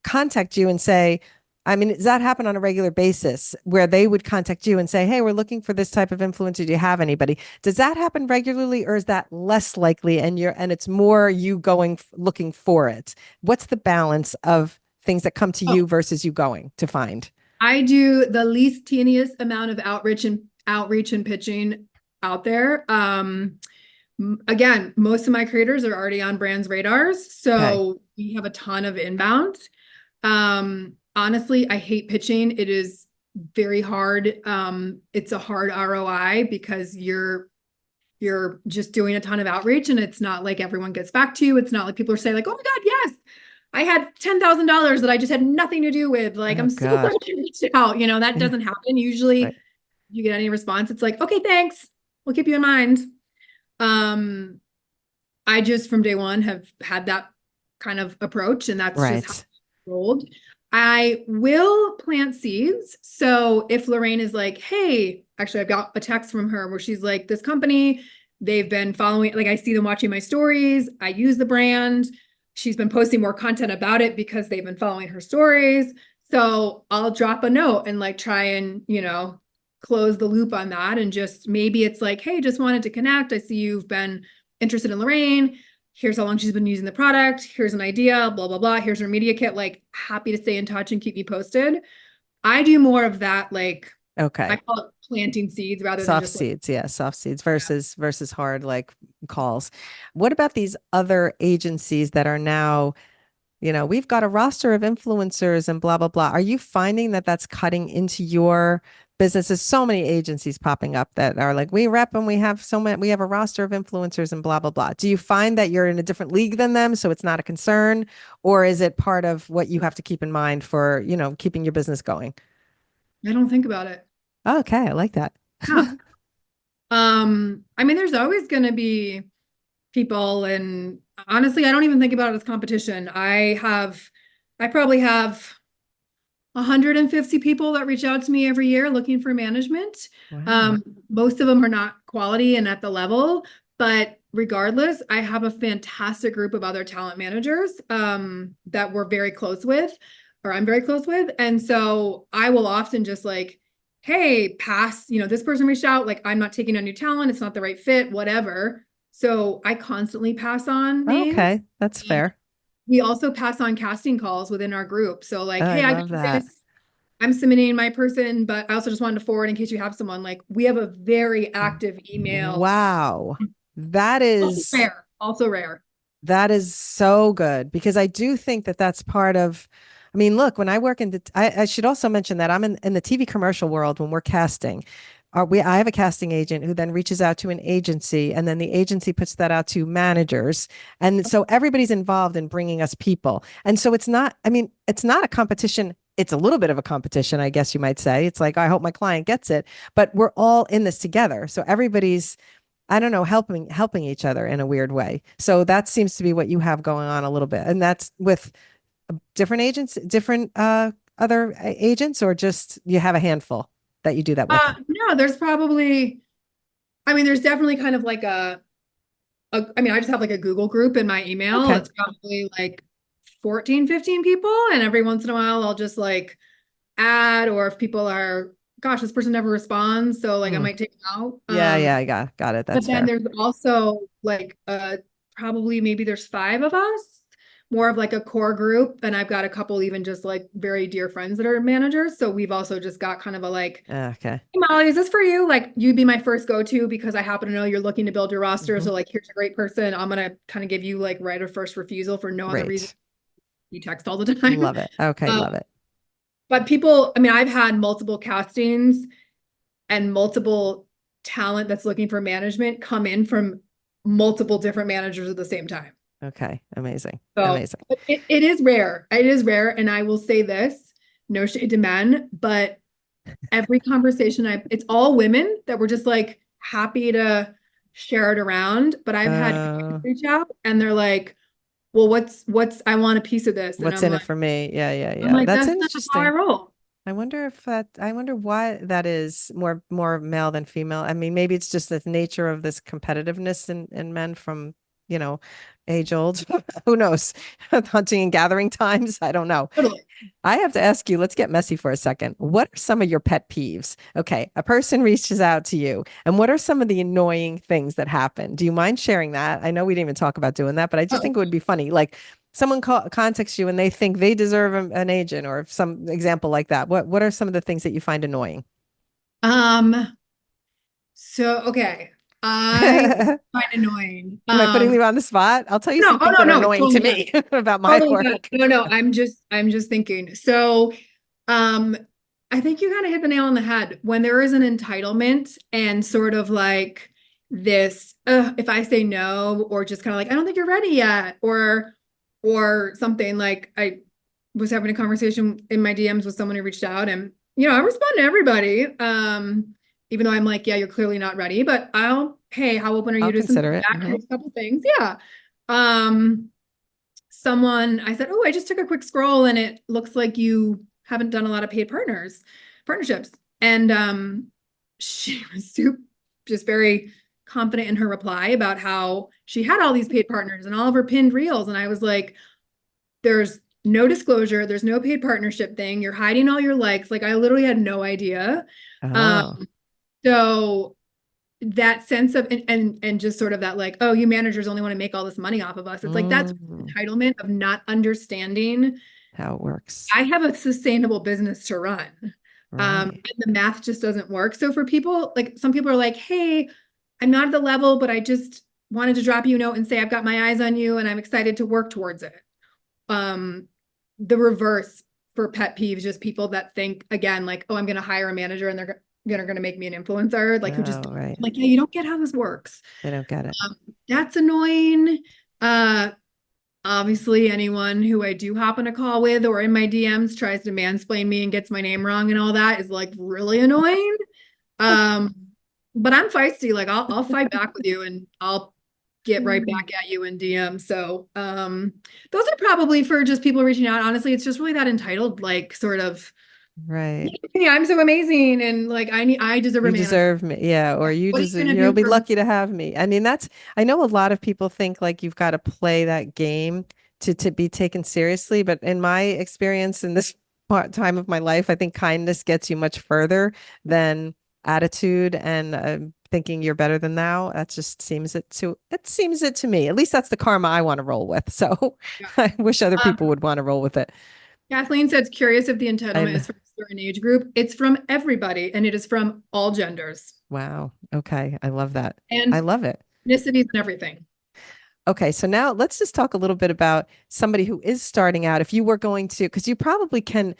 A: contact you and say, I mean, does that happen on a regular basis where they would contact you and say, hey, we're looking for this type of influencer. Do you have anybody? Does that happen regularly, or is that less likely and it's more you going looking for it? What's the balance of things that come to
B: Oh,
A: you versus you going to find?
B: I do the least teeniest amount of outreach and pitching out there. Again, most of my creators are already on brands' radars,
A: Okay.
B: so we have a ton of inbound. Honestly, I hate pitching. It is very hard. It's a hard ROI because you're just doing a ton of outreach, and it's not like everyone gets back to you. It's not like people are saying like, "Oh my God, yes, I had $10,000 that I just had nothing to do with." Like,
A: Oh
B: I'm so glad
A: gosh.
B: you reached out. That
A: Yeah.
B: doesn't happen. Usually,
A: Right.
B: you get any response, it's like, "Okay, thanks. We'll keep you in mind." Um, I just from day one have had that kind of approach, and that's just how
A: Right.
B: I rolled. I will plant seeds. So if Lorraine is like, hey, actually, I've got a text from her where she's like, this company, they've been following, like, I see them watching my stories. I use the brand. She's been posting more content about it because they've been following her stories. So I'll drop a note and like try and, close the loop on that. And just maybe it's like, hey, just wanted to connect. I see you've been interested in Lorraine. Here's how long she's been using the product. Here's an idea, blah, blah, blah. Here's her media kit. Like, happy to stay in touch and keep me posted. I do more of that, like, I
A: Okay.
B: call it planting seeds rather than
A: Soft
B: just like,
A: seeds, yeah, soft seeds
B: yeah.
A: versus hard like calls. What about these other agencies that are now, we've got a roster of influencers and blah blah blah. Are you finding that that's cutting into your business? There's so many agencies popping up that are like, we rep and we have so many, we have a roster of influencers and blah blah blah. Do you find that you're in a different league than them, so it's not a concern, or is it part of what you have to keep in mind for, keeping your business going?
B: I don't think about it.
A: Okay, I like that.
B: Yeah. I mean, there's always going to be people, and honestly, I don't even think about it as competition. I probably have 150 people that reach out to me every year looking for management.
A: Wow.
B: Most of them are not quality and at the level, but regardless, I have a fantastic group of other talent managers that we're very close with, or I'm very close with. And so I will often just like, hey, pass, this person reached out, like, I'm not taking on new talent, it's not the right fit, whatever. So I constantly pass on names.
A: Okay, that's fair.
B: We also pass on casting calls within our group. So
A: Oh,
B: like,
A: I
B: hey, I got
A: love that.
B: this. I'm submitting my person, but I also just wanted to forward in case you have someone. Like, we have a very active email.
A: Wow. That is
B: Also rare.
A: that is so good because I do think that that's part of, I mean, look, when I work I should also mention that I'm in the TV commercial world when we're casting. I have a casting agent who then reaches out to an agency, and then the agency puts that out to managers. And so everybody's involved in bringing us people. And so it's not, I mean, it's not a competition. It's a little bit of a competition, I guess you might say. It's like, I hope my client gets it, but we're all in this together. So everybody's, I don't know, helping each other in a weird way. So that seems to be what you have going on a little bit. And that's with different agents, different other agents, or just you have a handful that you do that with.
B: No, there's probably, I mean, there's definitely kind of like I mean, I just have like a Google group in my email.
A: Okay.
B: It's probably like 14, 15 people. And every once in a while, I'll just like add, or if people are, gosh, this person never responds. So like I
A: Hmm.
B: might take them out.
A: Yeah, yeah, I got it.
B: But
A: That's
B: then
A: fair.
B: there's also like probably maybe there's five of us, more of like a core group. And I've got a couple even just like very dear friends that are managers. So we've also just got kind of a like,
A: Okay.
B: hey Molly, is this for you? Like you'd be my first go-to because I happen to know you're looking to build your roster.
A: Hmm.
B: So like here's a great person. I'm gonna kind of give you like right of first refusal for no other reason.
A: Great.
B: You text all the time.
A: Love it. Okay,
B: Um,
A: love it.
B: but people, I mean, I've had multiple castings and multiple talent that's looking for management come in from multiple different managers at the same time.
A: Okay. Amazing.
B: So
A: Amazing.
B: it is rare. It is rare. And I will say this, no shade to men, but every conversation it's all women that were just like happy to share it around. But I've had guys
A: Uh,
B: reach out and they're like, well, I want a piece of this. And
A: what's in it for me? Yeah, yeah,
B: I'm
A: yeah.
B: like,
A: That's
B: that's not how I
A: interesting.
B: roll.
A: I wonder why that is more male than female. I mean, maybe it's just the nature of this competitiveness in men from, you know, age old. Who knows? Hunting and gathering times. I don't know.
B: Totally.
A: I have to ask you, let's get messy for a second. What are some of your pet peeves? Okay, a person reaches out to you, and what are some of the annoying things that happen? Do you mind sharing that? I know we didn't even talk about doing that, but I just
B: Oh,
A: think it would be funny. Like someone contacts you and they think they deserve an agent or some example like that. What are some of the things that you find annoying?
B: um, so okay. I
A: Am
B: find annoying.
A: I putting you on the spot? I'll tell you
B: No,
A: some
B: oh
A: things
B: no,
A: that are
B: no,
A: annoying to
B: totally not.
A: me about my
B: Totally not.
A: work.
B: No, no, I'm just thinking. So, um, I think you kind of hit the nail on the head when there is an entitlement and sort of like this, if I say no, or just kind of like, I don't think you're ready yet, or something like I was having a conversation in my DMs with someone who reached out and, I respond to everybody. Even though I'm like, yeah, you're clearly not ready, but hey, how open are you
A: I'll
B: to some
A: consider it.
B: feedback?
A: Hmm.
B: Here's a couple things. Yeah. Um, I said, oh, I just took a quick scroll and it looks like you haven't done a lot of paid partnerships. And she was just very confident in her reply about how she had all these paid partners and all of her pinned reels. And I was like, there's no disclosure, there's no paid partnership thing. You're hiding all your likes. Like I literally had no idea. Um,
A: Oh.
B: so that sense of and just sort of that like, oh, you managers only want to make all this money off of us. It's like that's
A: Mm,
B: entitlement of not understanding
A: how it works.
B: I have a sustainable business to run.
A: Right.
B: And the math just doesn't work. So for people, like some people are like, hey, I'm not at the level, but I just wanted to drop you a note and say I've got my eyes on you and I'm excited to work towards it. Um, the reverse for pet peeves, just people that think again, like, oh, I'm gonna hire a manager and they're gonna make me an influencer, like who just
A: Oh, right.
B: like, yeah, you don't get how this works.
A: They don't get it.
B: That's annoying. Uh, Obviously, anyone who I do hop on a call with or in my DMs tries to mansplain me and gets my name wrong and all that is like really annoying. Um, but I'm feisty. Like I'll fight back with you and I'll get right back at you in DM. So those are probably for just people reaching out. Honestly, it's just really that entitled, like sort of,
A: Right.
B: hey, I'm so amazing and like I deserve a
A: You
B: manager.
A: deserve me. Yeah. Or you
B: What are you
A: deserve,
B: gonna
A: you'll
B: do
A: be
B: for me?
A: lucky to have me. I mean, I know a lot of people think like you've got to play that game to be taken seriously. But in my experience in this time of my life, I think kindness gets you much further than attitude and thinking you're better than thou. That just seems it to me. At least that's the karma I want to roll with. So
B: Yeah.
A: I wish other
B: Um,
A: people would want to roll with it.
B: Kathleen says, curious if the entitlement
A: And
B: is from a certain age group. It's from everybody, and it is from all genders
A: wow. Okay. I love that. I
B: and
A: love it.
B: ethnicities and everything.
A: Okay, so now let's just talk a little bit about somebody who is starting out. If you were going to, because you probably can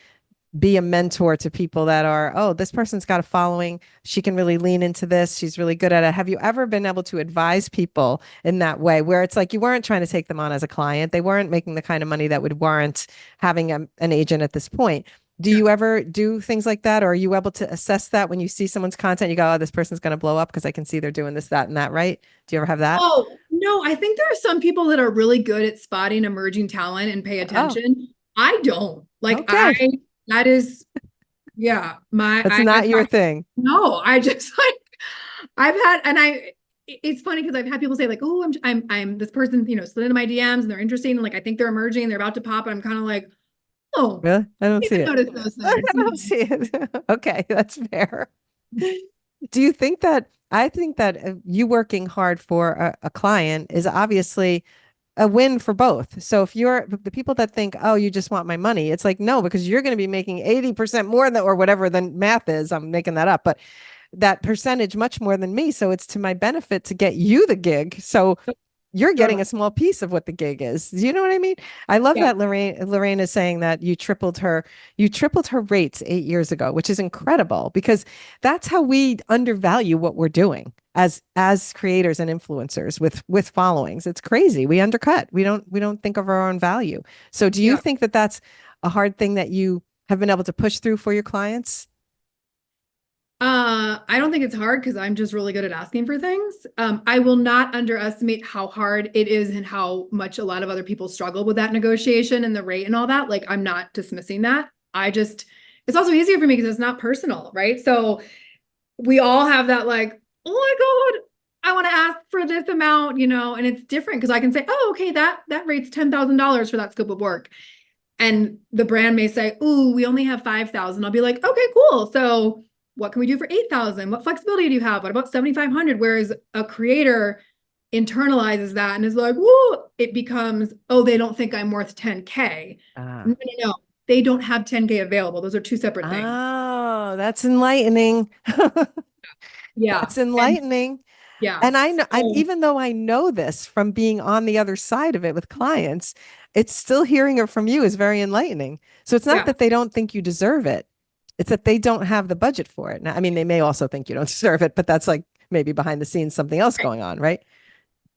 A: be a mentor to people that are, oh, this person's got a following. She can really lean into this. She's really good at it. Have you ever been able to advise people in that way where it's like you weren't trying to take them on as a client? They weren't making the kind of money that would warrant having an agent at this point. Do
B: Yeah.
A: you ever do things like that? Or are you able to assess that when you see someone's content? You go, oh, this person's going to blow up because I can see they're doing this, that, and that, right? Do you ever have that?
B: Oh, no, I think there are some people that are really good at spotting emerging talent and pay
A: Oh,
B: attention. I don't. Like
A: okay.
B: that is, yeah,
A: That's not your thing.
B: no, I just like, I've had, and it's funny because I've had people say like, oh, I'm this person, slid into my DMs and they're interesting. And like, I think they're emerging, they're about to pop. And I'm kind of like, oh,
A: Really? I don't
B: I
A: see
B: didn't
A: it.
B: notice those
A: I
B: things.
A: don't see it. Okay, that's fair. Do you think that I think that you working hard for a client is obviously a win for both. So if you're the people that think, oh, you just want my money, it's like, no, because you're going to be making 80% more than or whatever than math is. I'm making that up, but that percentage much more than me. So it's to my benefit to get you the gig. So you're getting
B: Totally.
A: a small piece of what the gig is. Do you know what I mean? I love
B: Yeah.
A: that Lorraine is saying that you tripled her rates 8 years ago, which is incredible because that's how we undervalue what we're doing. as creators and influencers with followings. It's crazy. We undercut. We don't think of our own value. So do you
B: Yeah.
A: think that that's a hard thing that you have been able to push through for your clients?
B: I don't think it's hard because I'm just really good at asking for things. I will not underestimate how hard it is and how much a lot of other people struggle with that negotiation and the rate and all that. Like, I'm not dismissing that. It's also easier for me because it's not personal, right? So we all have that, like, oh my God, I want to ask for this amount, and it's different because I can say, oh, okay, that rate's $10,000 for that scope of work. And the brand may say, ooh, we only have 5,000. I'll be like, okay, cool. So what can we do for 8,000? What flexibility do you have? What about 7,500? Whereas a creator internalizes that and is like, whoa, it becomes, oh, they don't think I'm worth 10K. No,
A: Ah.
B: no, no. They don't have 10K available. Those are two separate things.
A: Oh, that's enlightening.
B: Yeah.
A: That's
B: And
A: enlightening.
B: yeah.
A: And I know,
B: So
A: even though I know this from being on the other side of it with clients, it's still hearing it from you is very enlightening. So it's not
B: yeah.
A: that they don't think you deserve it. It's that they don't have the budget for it. Now, I mean, they may also think you don't deserve it, but that's like maybe behind the scenes something else
B: Right.
A: going on, right?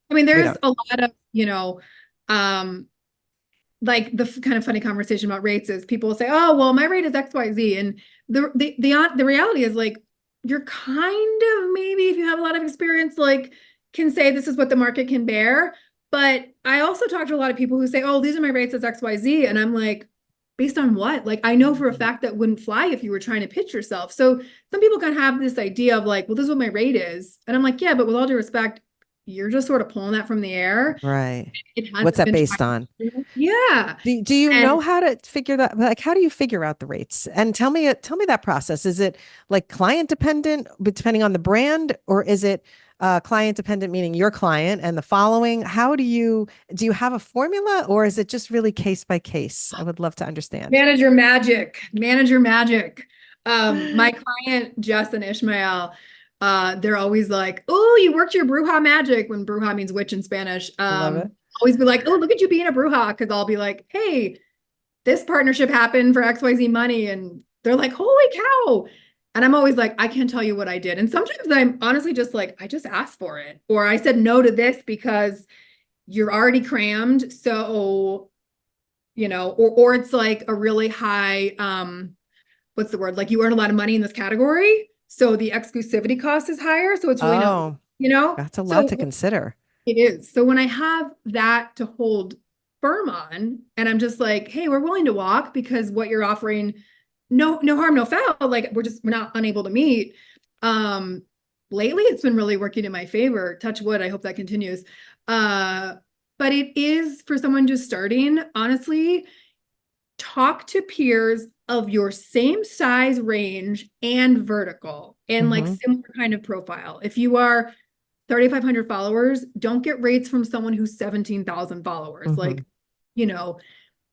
B: I mean,
A: We
B: there's
A: don't.
B: a lot of, um, like the kind of funny conversation about rates is people will say, "Oh, well, my rate is XYZ," and the reality is like you're kind of, maybe if you have a lot of experience, like, can say this is what the market can bear. But I also talk to a lot of people who say, "Oh, these are my rates as XYZ," and I'm like, based on what? Like, I know for a
A: Mhm.
B: fact that wouldn't fly if you were trying to pitch yourself. So some people kind of have this idea of like, well, this is what my rate is, and I'm like, yeah, but with all due respect, you're just sort of pulling that from the air.
A: Right.
B: It
A: What's
B: hasn't
A: that
B: been
A: based
B: tried.
A: on?
B: Yeah.
A: Do you know
B: And
A: how to figure that? Like, how do you figure out the rates? And tell me that process. Is it like client dependent, but depending on the brand, or is it client dependent, meaning your client and the following? How do you have a formula, or is it just really case by case? I would love to understand.
B: manager magic, manager magic. My client, Jess and Ishmael, they're always like, oh, you worked your bruja magic, when bruja means witch in Spanish.
A: Love it.
B: Always be like, oh, look at you being a bruja. Cause I'll be like, hey, this partnership happened for XYZ money. And they're like, holy cow. And I'm always like, I can't tell you what I did. And sometimes I'm honestly just like, I just asked for it. Or I said no to this because you're already crammed. So, or it's like a really high, what's the word? Like, you earn a lot of money in this category. So the exclusivity cost is higher. So it's really not,
A: Oh,
B: you know?
A: that's a lot to
B: So
A: consider.
B: it is. So when I have that to hold firm on, and I'm just like, hey, we're willing to walk because what you're offering, no harm, no foul. Like, we're not unable to meet. Um, Lately it's been really working in my favor. Touch wood. I hope that continues. Uh, but it is for someone just starting, honestly, talk to peers of your same size range and vertical and like
A: Hmm.
B: similar kind of profile. If you are 3,500 followers, don't get rates from someone who's 17,000 followers.
A: Hmm.
B: Like, you know,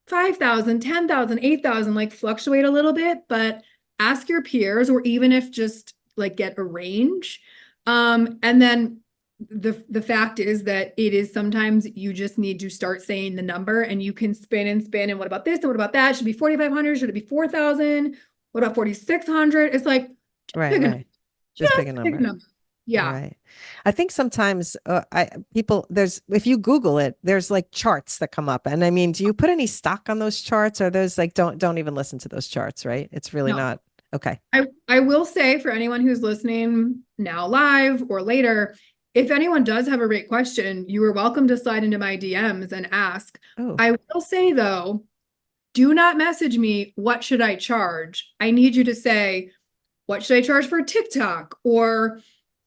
B: 5,000, 10,000, 8,000, like, fluctuate a little bit, but ask your peers, or even if just like get a range. And then the fact is that it is sometimes you just need to start saying the number, and you can spin and spin. And what about this? And what about that? Should it be 4,500? Should it be 4,000? What about 4,600? It's like, just
A: Right,
B: pick a number.
A: right. Just pick
B: Just
A: a
B: pick a
A: number.
B: number. Yeah.
A: Right. I think sometimes I people there's if you Google it, there's like charts that come up. And I mean, do you put any stock on those charts? Or those like don't even listen to those charts, right? It's really
B: No.
A: not okay.
B: I will say, for anyone who's listening now live or later, if anyone does have a rate question, you are welcome to slide into my DMs and ask.
A: Oh,
B: I will say though, do not message me, what should I charge? I need you to say, what should I charge for TikTok? Or,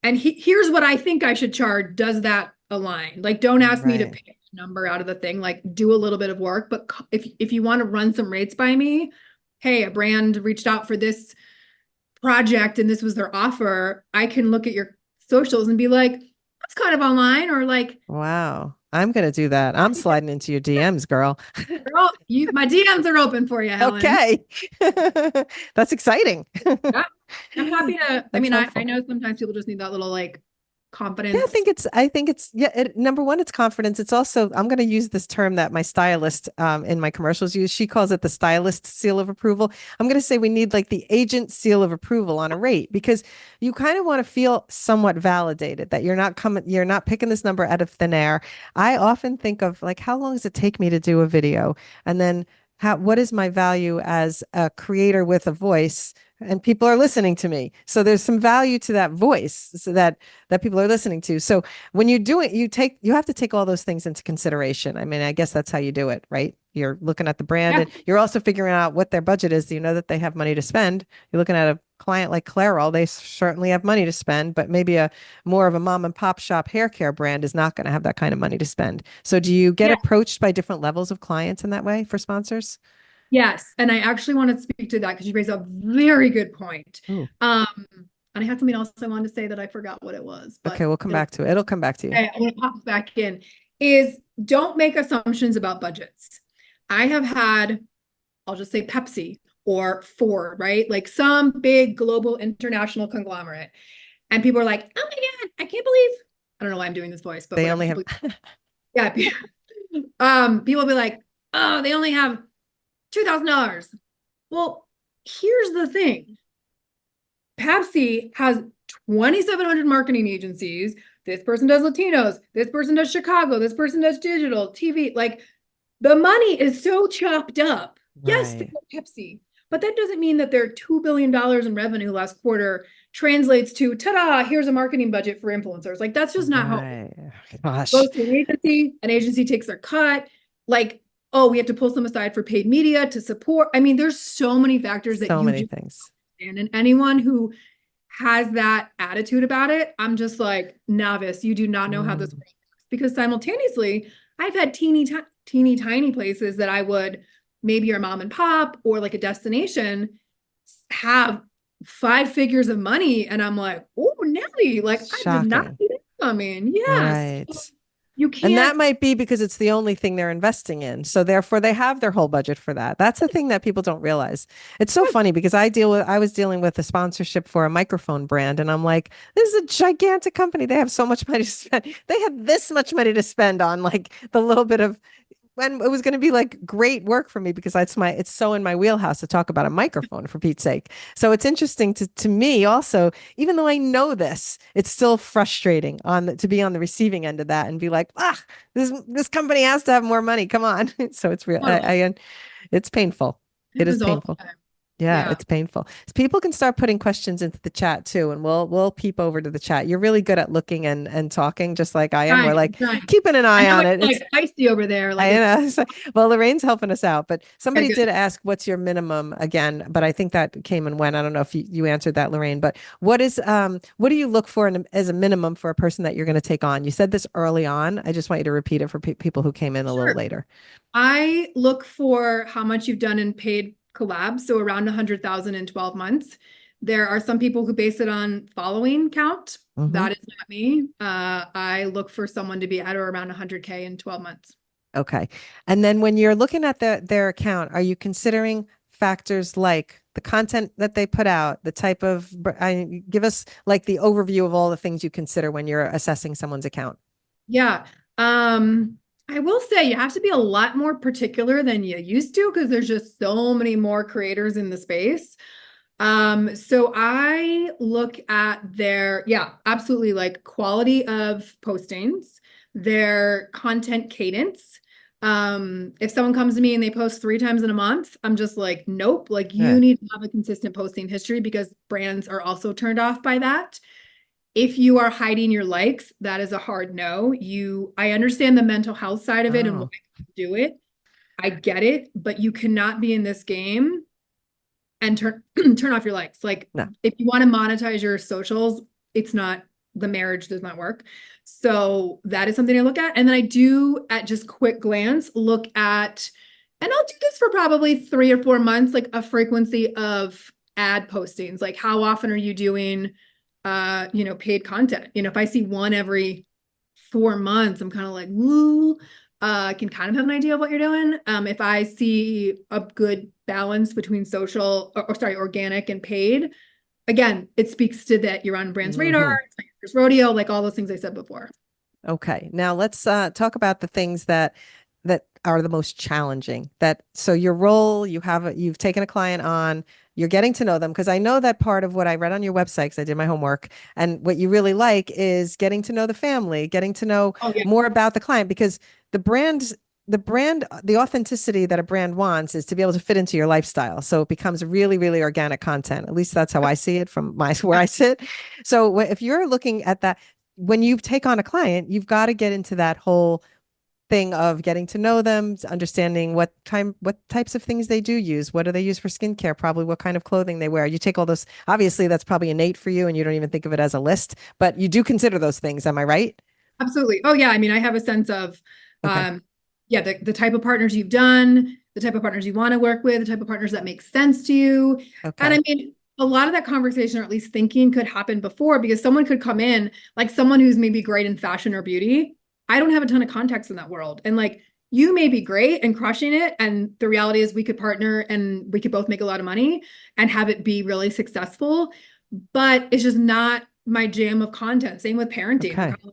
B: and here's what I think I should charge. Does that align? Like, don't ask me to
A: right.
B: pick a number out of the thing. Like, do a little bit of work. But if you want to run some rates by me, hey, a brand reached out for this project and this was their offer, I can look at your socials and be like, that's kind of online, or like,
A: Wow. I'm gonna do that. I'm sliding into your DMs, girl.
B: girl, my DMs are open for you, Helen.
A: Okay. That's exciting.
B: Yeah, I'm happy to. I
A: That's
B: mean, I
A: helpful.
B: know sometimes people just need that little like
A: Yeah,
B: confidence.
A: I think it's, yeah, number one, it's confidence. It's also, I'm going to use this term that my stylist in my commercials use. She calls it the stylist seal of approval. I'm going to say we need like the agent seal of approval on a rate because you kind of want to feel somewhat validated that you're not picking this number out of thin air. I often think of like, how long does it take me to do a video? And then what is my value as a creator with a voice? And people are listening to me. So there's some value to that voice so that people are listening to. So when you do it, you have to take all those things into consideration. I mean, I guess that's how you do it, right? You're looking at the brand
B: Yeah.
A: and you're also figuring out what their budget is. You know that they have money to spend. You're looking at a client like Clairol, they certainly have money to spend, but maybe a more of a mom and pop shop hair care brand is not going to have that kind of money to spend. So do you get
B: Yeah.
A: approached by different levels of clients in that way for sponsors?
B: Yes. And I actually want to speak to that because you raised a very good point.
A: Oh,
B: And I had something else I wanted to say that I forgot what it was, but
A: okay. We'll come back to it. It'll come back to you.
B: okay, when it pops back in, is don't make assumptions about budgets. I have had, I'll just say Pepsi or Ford, right? Like some big global international conglomerate. And people are like, oh my God, I can't believe, I don't know why I'm doing this voice, but
A: They
B: whatever.
A: only have,
B: Yeah. People will be like, oh, they only have $2,000. Well, here's the thing. Pepsi has 2,700 marketing agencies. This person does Latinos. This person does Chicago. This person does digital TV. Like the money is so chopped up. Yes, they
A: right,
B: have Pepsi, but that doesn't mean that their $2 billion in revenue last quarter translates to ta-da, here's a marketing budget for influencers. Like that's just not how it
A: right. Gosh,
B: goes to an agency takes their cut. Like, oh, we have to pull some aside for paid media to support. I mean, there's so many factors that
A: so
B: you
A: many
B: just
A: things.
B: understand. And anyone who has that attitude about it, I'm just like, novice, you do not know how this
A: Mm,
B: works. Because simultaneously, I've had teeny tiny places that I would maybe your mom and pop or like a destination have 5 figures of money. And I'm like, oh, Nelly, like I did not
A: shocking.
B: see that coming. Yes.
A: Right.
B: You
A: And that
B: can't.
A: might be because it's the only thing they're investing in. So therefore they have their whole budget for that. That's the thing that people don't realize. It's so funny because I was dealing with a sponsorship for a microphone brand and I'm like, this is a gigantic company. They have so much money to spend. They had this much money to spend on like the little bit of when it was going to be like great work for me because it's so in my wheelhouse to talk about a microphone for Pete's sake. So it's interesting to me also, even though I know this, it's still frustrating to be on the receiving end of that and be like, this company has to have more money. Come on. So it's real. It's painful.
B: It
A: It is
B: happens all
A: painful.
B: the time.
A: Yeah,
B: Yeah.
A: it's painful. People can start putting questions into the chat too, and we'll peep over to the chat. You're really good at looking and talking, just like I am. We're
B: Trying,
A: like
B: trying.
A: keeping an
B: I
A: eye
B: know
A: on
B: it's
A: it.
B: like feisty over there. Like
A: I
B: it's
A: know. Well, Lorraine's helping us out, but
B: okay,
A: somebody
B: good.
A: did ask, "What's your minimum?" Again, but I think that came and went. I don't know if you answered that, Lorraine. But what do you look for as a minimum for a person that you're going to take on? You said this early on. I just want you to repeat it for people who came in a little
B: Sure.
A: later.
B: I look for how much you've done in paid collabs, so around 100,000 in 12 months. There are some people who base it on following count.
A: Hmm.
B: That is not me. I look for someone to be at or around 100K in 12 months.
A: Okay. And then when you're looking at their account, are you considering factors like the content that they put out, the type of, give us like the overview of all the things you consider when you're assessing someone's account.
B: Yeah. I will say you have to be a lot more particular than you used to because there's just so many more creators in the space. So I look at yeah, absolutely like quality of postings, their content cadence. If someone comes to me and they post 3 times in a month, I'm just like, nope, like
A: Yeah.
B: you need to have a consistent posting history because brands are also turned off by that. If you are hiding your likes, that is a hard no. I understand the mental health side of it and why
A: Oh,
B: you do it. I get it, but you cannot be in this game and turn off your likes. Like
A: no.
B: if you want to monetize your socials, it's not the marriage does not work. So that is something I look at. And then I do at just quick glance look at, and I'll do this for probably 3 or 4 months, like a frequency of ad postings. Like how often are you doing paid content? If I see one every 4 months, I'm kind of like, woo, I can kind of have an idea of what you're doing. If I see a good balance between social or sorry, organic and paid, again, it speaks to that you're on brand's radar.
A: Hmm.
B: It's like rodeo, like all those things I said before.
A: Okay. Now let's talk about the things that are the most challenging. That so your role, you've taken a client on, you're getting to know them because I know that part of what I read on your website because I did my homework and what you really like is getting to know the family, getting to know
B: Oh yeah,
A: more about the client because the brand the authenticity that a brand wants is to be able to fit into your lifestyle. So it becomes really, really organic content. At least that's how I see it from my where I sit. So if you're looking at that, when you take on a client, you've got to get into that whole thing of getting to know them, understanding what types of things they do use, what do they use for skincare, probably what kind of clothing they wear. You take all those, obviously that's probably innate for you and you don't even think of it as a list, but you do consider those things. Am I right?
B: absolutely. Oh yeah. I mean, I have a sense of,
A: Okay.
B: yeah, the type of partners you've done, the type of partners you want to work with, the type of partners that make sense to you. And I
A: Okay.
B: mean, a lot of that conversation, or at least thinking, could happen before because someone could come in, like someone who's maybe great in fashion or beauty. I don't have a ton of contacts in that world. And like you may be great and crushing it. And the reality is we could partner and we could both make a lot of money and have it be really successful. But it's just not my jam of content. Same with parenting. Like
A: Okay.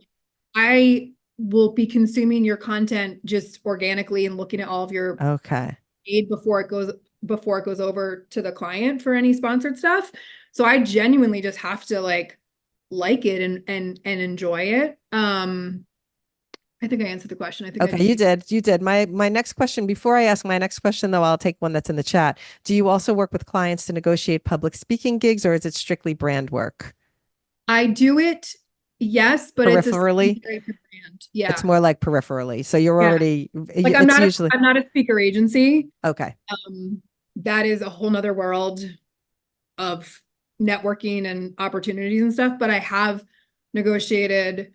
B: I will be consuming your content just organically and looking at all of your
A: Okay.
B: aid before it goes over to the client for any sponsored stuff. So I genuinely just have to like it and enjoy it. I think I answered the question. I think I
A: Okay,
B: didn't
A: you
B: think.
A: did. You did. My next question, before I ask my next question though, I'll take one that's in the chat. Do you also work with clients to negotiate public speaking gigs or is it strictly brand work?
B: I do it, yes, but it's a
A: Peripherally?
B: secondary brand.
A: It's
B: Yeah.
A: more like peripherally. So you're
B: Yeah.
A: already,
B: Like
A: it's usually,
B: I'm not a speaker agency.
A: okay.
B: That is a whole nother world of networking and opportunities and stuff, but I have negotiated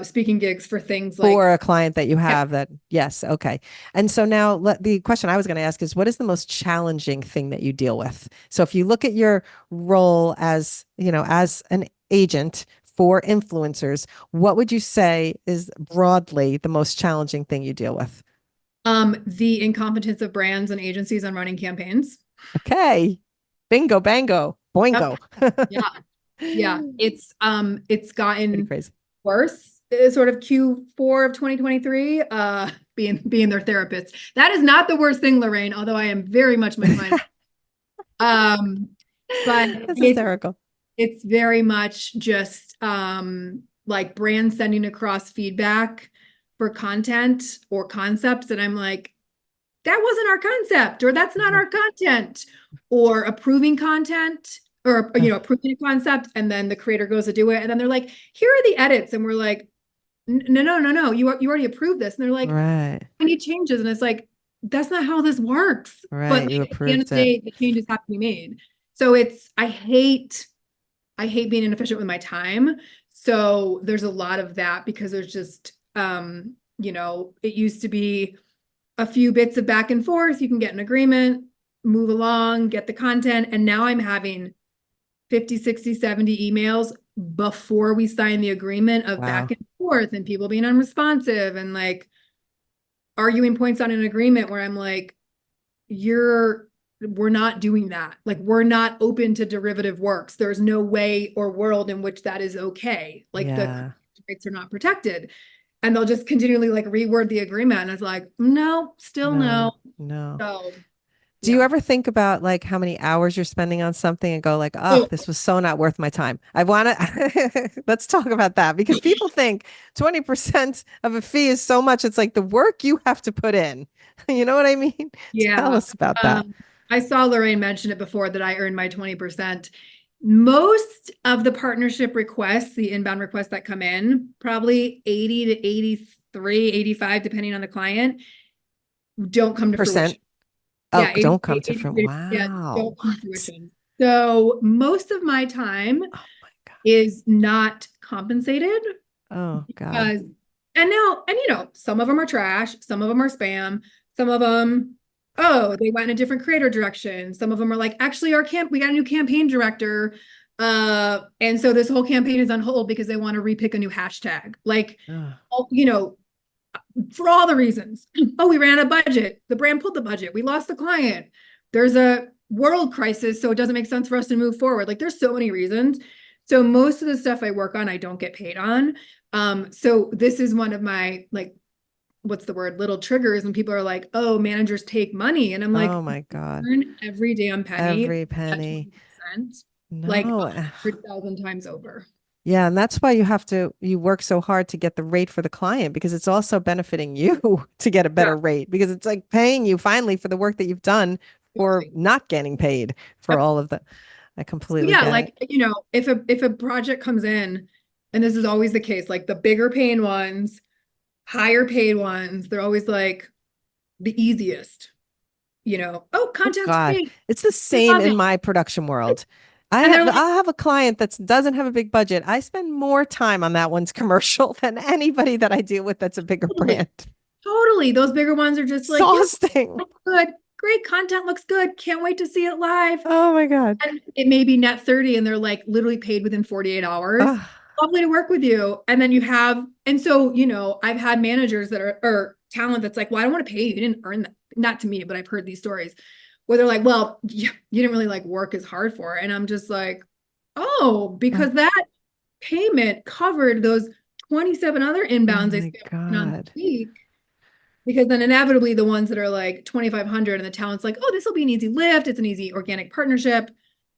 B: speaking gigs for things like,
A: For a client that you
B: yeah,
A: have that, yes, okay. And so now the question I was going to ask is what is the most challenging thing that you deal with? So if you look at your role as, as an agent for influencers, what would you say is broadly the most challenging thing you deal with?
B: the incompetence of brands and agencies on running campaigns.
A: Okay. Bingo, bango,
B: Yep.
A: boingo.
B: Yeah. Yeah. It's
A: Pretty
B: gotten
A: crazy.
B: worse, sort of Q4 of 2023, being their therapist. That is not the worst thing, Lorraine, although I am very much my client's. Um, but
A: That's hysterical.
B: it's very much just like brands sending across feedback for content or concepts. And I'm like, that wasn't our concept, or that's not
A: Mhm.
B: our content, or approving content, or
A: Ugh,
B: approving a concept, and then the creator goes to do it, and then they're like, "Here are the edits," and we're like, "No, no, no, no, you already approved this," and they're like,
A: right,
B: "I need changes," and it's like, "That's not how this works." But
A: right.
B: like,
A: You
B: at the end of
A: approved
B: the
A: it.
B: day, the changes have to be made. So I hate being inefficient with my time. So there's a lot of that because there's just it used to be a few bits of back and forth. You can get an agreement, move along, get the content. And now I'm having 50, 60, 70 emails before we sign the agreement of back
A: Wow.
B: and forth and people being unresponsive and like arguing points on an agreement where I'm like, we're not doing that. Like we're not open to derivative works. There's no way or world in which that is okay. Like the
A: Yeah.
B: rights are not protected. And they'll just continually like reword the agreement. And it's like, no, still no.
A: No, no.
B: So
A: Do you
B: yeah.
A: ever think about like how many hours you're spending on something and go like, oh,
B: Oh,
A: this was so not worth my time. I want to let's talk about that because people think 20% of a fee is so much. It's like the work you have to put in. You know what I mean? Tell
B: yeah.
A: us about that.
B: I saw Lorraine mention it before that I earned my 20%. Most of the partnership requests, the inbound requests that come in, probably 80 to 83, 85, depending on the client, don't come to
A: Percent.
B: fruition.
A: Oh,
B: Yeah,
A: don't come to fruit.
B: yeah,
A: Wow.
B: don't come to
A: What?
B: fruition. So most of my time
A: Oh my God.
B: is not compensated
A: Oh God.
B: because, and some of them are trash, some of them are spam, some of them, oh, they went in a different creator direction. Some of them are like, actually, we got a new campaign director. And so this whole campaign is on hold because they want to repick a new hashtag. Like,
A: Oh,
B: oh, for all the reasons. Oh, we ran a budget. The brand pulled the budget. We lost the client. There's a world crisis, so it doesn't make sense for us to move forward. Like there's so many reasons. So most of the stuff I work on, I don't get paid on. So this is one of my like, what's the word, little triggers when people are like, oh, managers take money. And I'm
A: Oh
B: like,
A: my God.
B: earn every damn penny
A: Every
B: at
A: penny.
B: 20%, like
A: No.
B: 100,000 times over.
A: Yeah, and that's why you work so hard to get the rate for the client because it's also benefiting you to get a
B: Yeah,
A: better rate because it's like paying you finally for the work that you've done for
B: totally.
A: not getting paid for
B: Yep.
A: all of the. I
B: So
A: completely
B: yeah,
A: get it.
B: like, if a project comes in, and this is always the case, like the bigger paying ones, higher paid ones, they're always like the easiest, oh,
A: Oh
B: content's
A: God,
B: great.
A: it's the
B: We
A: same
B: love
A: in
B: it.
A: my production world.
B: And they're like,
A: I have a client that doesn't have a big budget. I spend more time on that one's commercial than anybody that I deal with that's a bigger
B: totally,
A: brand.
B: totally. Those bigger ones are just like, yep,
A: Exhausting.
B: looks good. Great content looks good. Can't wait to see it live.
A: Oh my God.
B: And it may be net 30 and they're like literally paid within 48 hours.
A: Ugh.
B: Lovely to work with you. And then and so, I've had managers that are, or talent that's like, well, I don't want to pay you. You didn't earn that. Not to me, but I've heard these stories where they're like, well, you didn't really like work as hard for it. And I'm just like, oh,
A: Oh
B: because that payment covered those 27 other
A: oh
B: inbounds I
A: my
B: spent working on
A: God.
B: this week. Because then inevitably the ones that are like 2,500 and the talent's like, oh, this will be an easy lift. It's an easy organic partnership.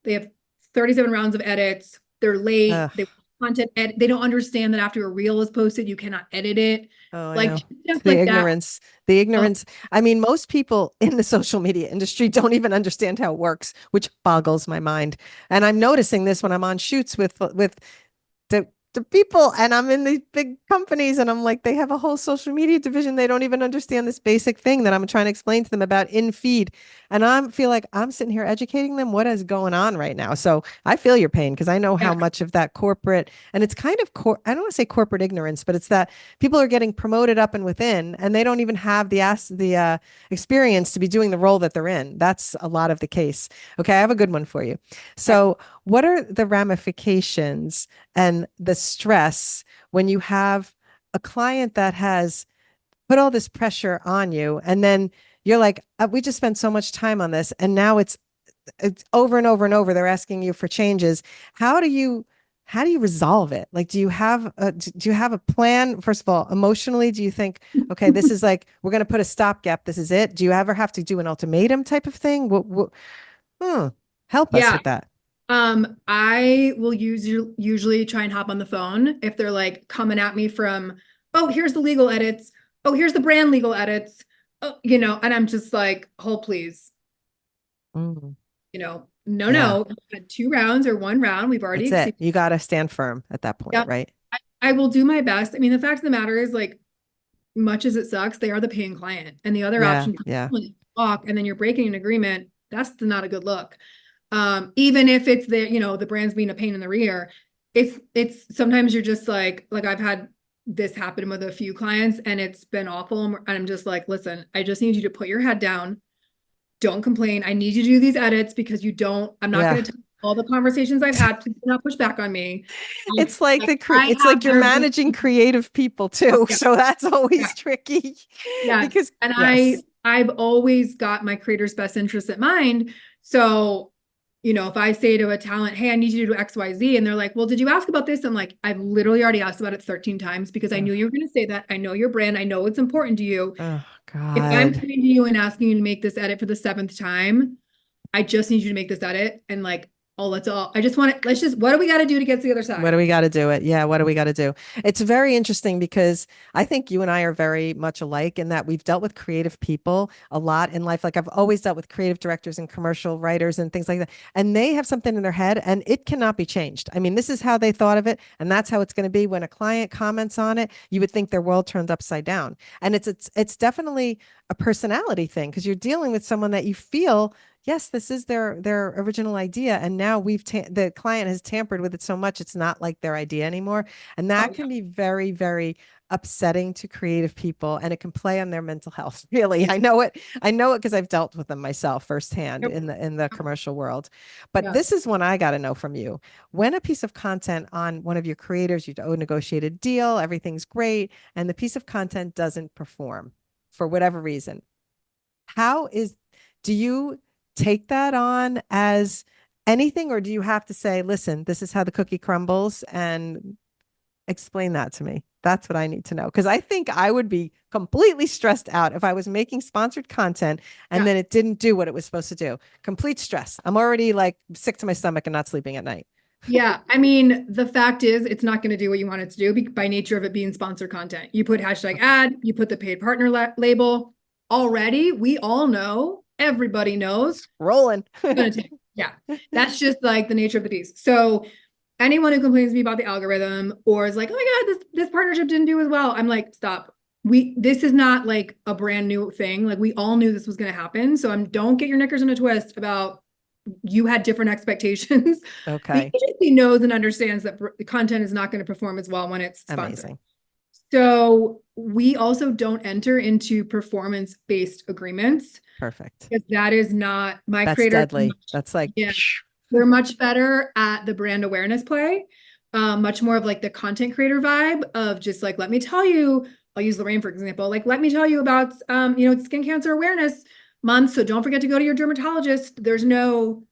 B: They have 37 rounds of edits. They're late.
A: Ugh.
B: They content edit. They don't understand that after a reel is posted, you cannot edit it.
A: Oh, I
B: Like
A: know.
B: stuff
A: It's the
B: like that.
A: ignorance. The
B: Oh,
A: ignorance. I mean, most people in the social media industry don't even understand how it works, which boggles my mind. And I'm noticing this when I'm on shoots with the people and I'm in these big companies and I'm like, they have a whole social media division. They don't even understand this basic thing that I'm trying to explain to them about in feed. And I feel like I'm sitting here educating them what is going on right now. So I feel your pain because I know how
B: yeah.
A: much of that corporate and it's kind of I don't want to say corporate ignorance, but it's that people are getting promoted up and within and they don't even have the experience to be doing the role that they're in. That's a lot of the case. Okay, I have a good one for you. So what are the ramifications and the stress when you have a client that has put all this pressure on you and then you're like we just spent so much time on this and now it's over and over and over they're asking you for changes. How do you resolve it? Like do you have a plan? First of all, emotionally, do you think, okay, this is like we're going to put a stopgap, this is it? Do you ever have to do an ultimatum type of thing? Hmm, help us
B: Yeah.
A: with that.
B: I will usually try and hop on the phone if they're like coming at me from, oh, here's the legal edits. Oh, here's the brand legal edits. Oh, and I'm just like, hold please,
A: Mm,
B: no,
A: yeah.
B: no, we've had 2 rounds or 1 round. We've already
A: That's it.
B: exceeded.
A: You got to stand firm at that point,
B: Yep.
A: right?
B: I will do my best. I mean, the fact of the matter is, like, much as it sucks, they are the paying client. And the other
A: Yeah,
B: option,
A: yeah,
B: when you walk and then you're breaking an agreement, that's not a good look. Even if it's the brand's being a pain in the rear, it's sometimes you're just like I've had this happen with a few clients and it's been awful. And I'm just like, listen, I just need you to put your head down. Don't complain. I need you to do these edits because I'm not
A: yeah.
B: going to tell you all the conversations I've had. Please do not push back on me.
A: It's like
B: I
A: it's
B: have
A: like you're
B: their
A: managing creative people too.
B: yeah,
A: So that's
B: yeah,
A: always tricky
B: yes.
A: because
B: And
A: yes.
B: I've always got my creator's best interest at mind. So, if I say to a talent, hey, I need you to do XYZ, and they're like, well, did you ask about this? I'm like, I've literally already asked about it 13 times because I
A: Oh,
B: knew you were going to say that. I know your brand. I know it's important to you.
A: oh
B: If I'm
A: God.
B: coming to you and asking you to make this edit for the seventh time, I just need you to make this edit. And like, oh, let's just, what do we got to do to get to the other
A: What
B: side?
A: do we got to do it? Yeah, what do we got to do? It's very interesting because I think you and I are very much alike in that we've dealt with creative people a lot in life. Like I've always dealt with creative directors and commercial writers and things like that. And they have something in their head and it cannot be changed. I mean, this is how they thought of it and that's how it's going to be. When a client comments on it, you would think their world turned upside down. And it's definitely a personality thing because you're dealing with someone that you feel yes, this is their original idea, and now the client has tampered with it so much it's not like their idea anymore, and
B: Oh,
A: that
B: yeah.
A: can be very, very upsetting to creative people, and it can play on their mental health. Really, I know it because I've dealt with them myself firsthand
B: Yep.
A: in the commercial world. But
B: Yeah.
A: this is one I got to know from you. When a piece of content on one of your creators, you negotiate a deal, everything's great, and the piece of content doesn't perform for whatever reason, how is do you take that on as anything, or do you have to say, listen, this is how the cookie crumbles, and explain that to me? That's what I need to know. Because I think I would be completely stressed out if I was making sponsored content and
B: Yeah.
A: then it didn't do what it was supposed to do. Complete stress. I'm already like sick to my stomach and not sleeping at night.
B: Yeah, I mean, the fact is, it's not going to do what you want it to do by nature of it being sponsored content. You put hashtag
A: Okay.
B: ad, you put the paid partner label. Already, we all know, everybody knows,
A: Rolling.
B: it's going to take. Yeah, that's just like the nature of the beast. So anyone who complains to me about the algorithm or is like, oh my God, this partnership didn't do as well. I'm like, stop. This is not like a brand new thing. Like we all knew this was going to happen. So don't get your knickers in a twist about you had different expectations. The
A: Okay.
B: agency knows and understands that the content is not going to perform as well when it's sponsored.
A: Amazing.
B: So we also don't enter into performance-based agreements
A: Perfect.
B: because that is not my
A: That's
B: creators.
A: deadly. That's like,
B: Yeah, they're much better at the brand awareness play. Much more of like the content creator vibe of just like, let me tell you, I'll use Lorraine, for example, like, let me tell you about, skin cancer awareness month. So don't forget to go to your dermatologist. There's no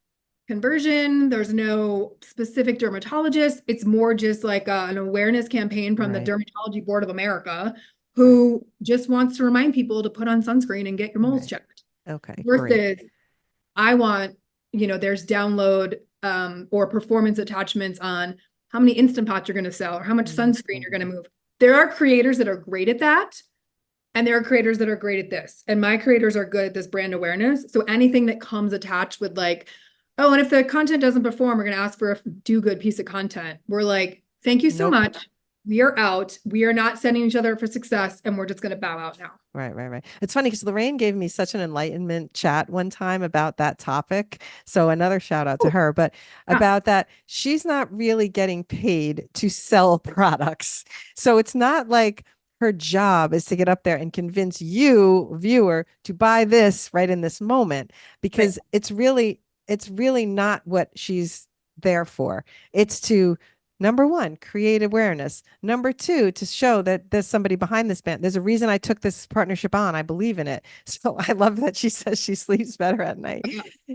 B: conversion. There's no specific dermatologist. It's more just like an awareness campaign from the
A: right,
B: Dermatology Board of America,
A: right,
B: who just wants to remind people to put on sunscreen and get your moles
A: right.
B: checked.
A: Okay, great.
B: Versus I want, there's download or performance attachments on how many Instant Pots you're going to sell or how much sunscreen you're going to move. There are creators that are great at that. And there are creators that are great at this. And my creators are good at this brand awareness. So anything that comes attached with like, oh, and if the content doesn't perform, we're going to ask for a do good piece of content. We're like, thank you so
A: Nope.
B: much. We are out. We are not setting each other up for success. And we're just going to bow out now.
A: Right, right, right. It's funny because Lorraine gave me such an enlightenment chat one time about that topic. So another shout out to
B: Oh,
A: her, but
B: yeah.
A: about that, she's not really getting paid to sell products. So it's not like her job is to get up there and convince you, viewer, to buy this right in this moment,
B: Right.
A: because it's really not what she's there for. It's to number one, create awareness. Number two, to show that there's somebody behind this band. There's a reason I took this partnership on. I believe in it. So I love that she says she sleeps better at night.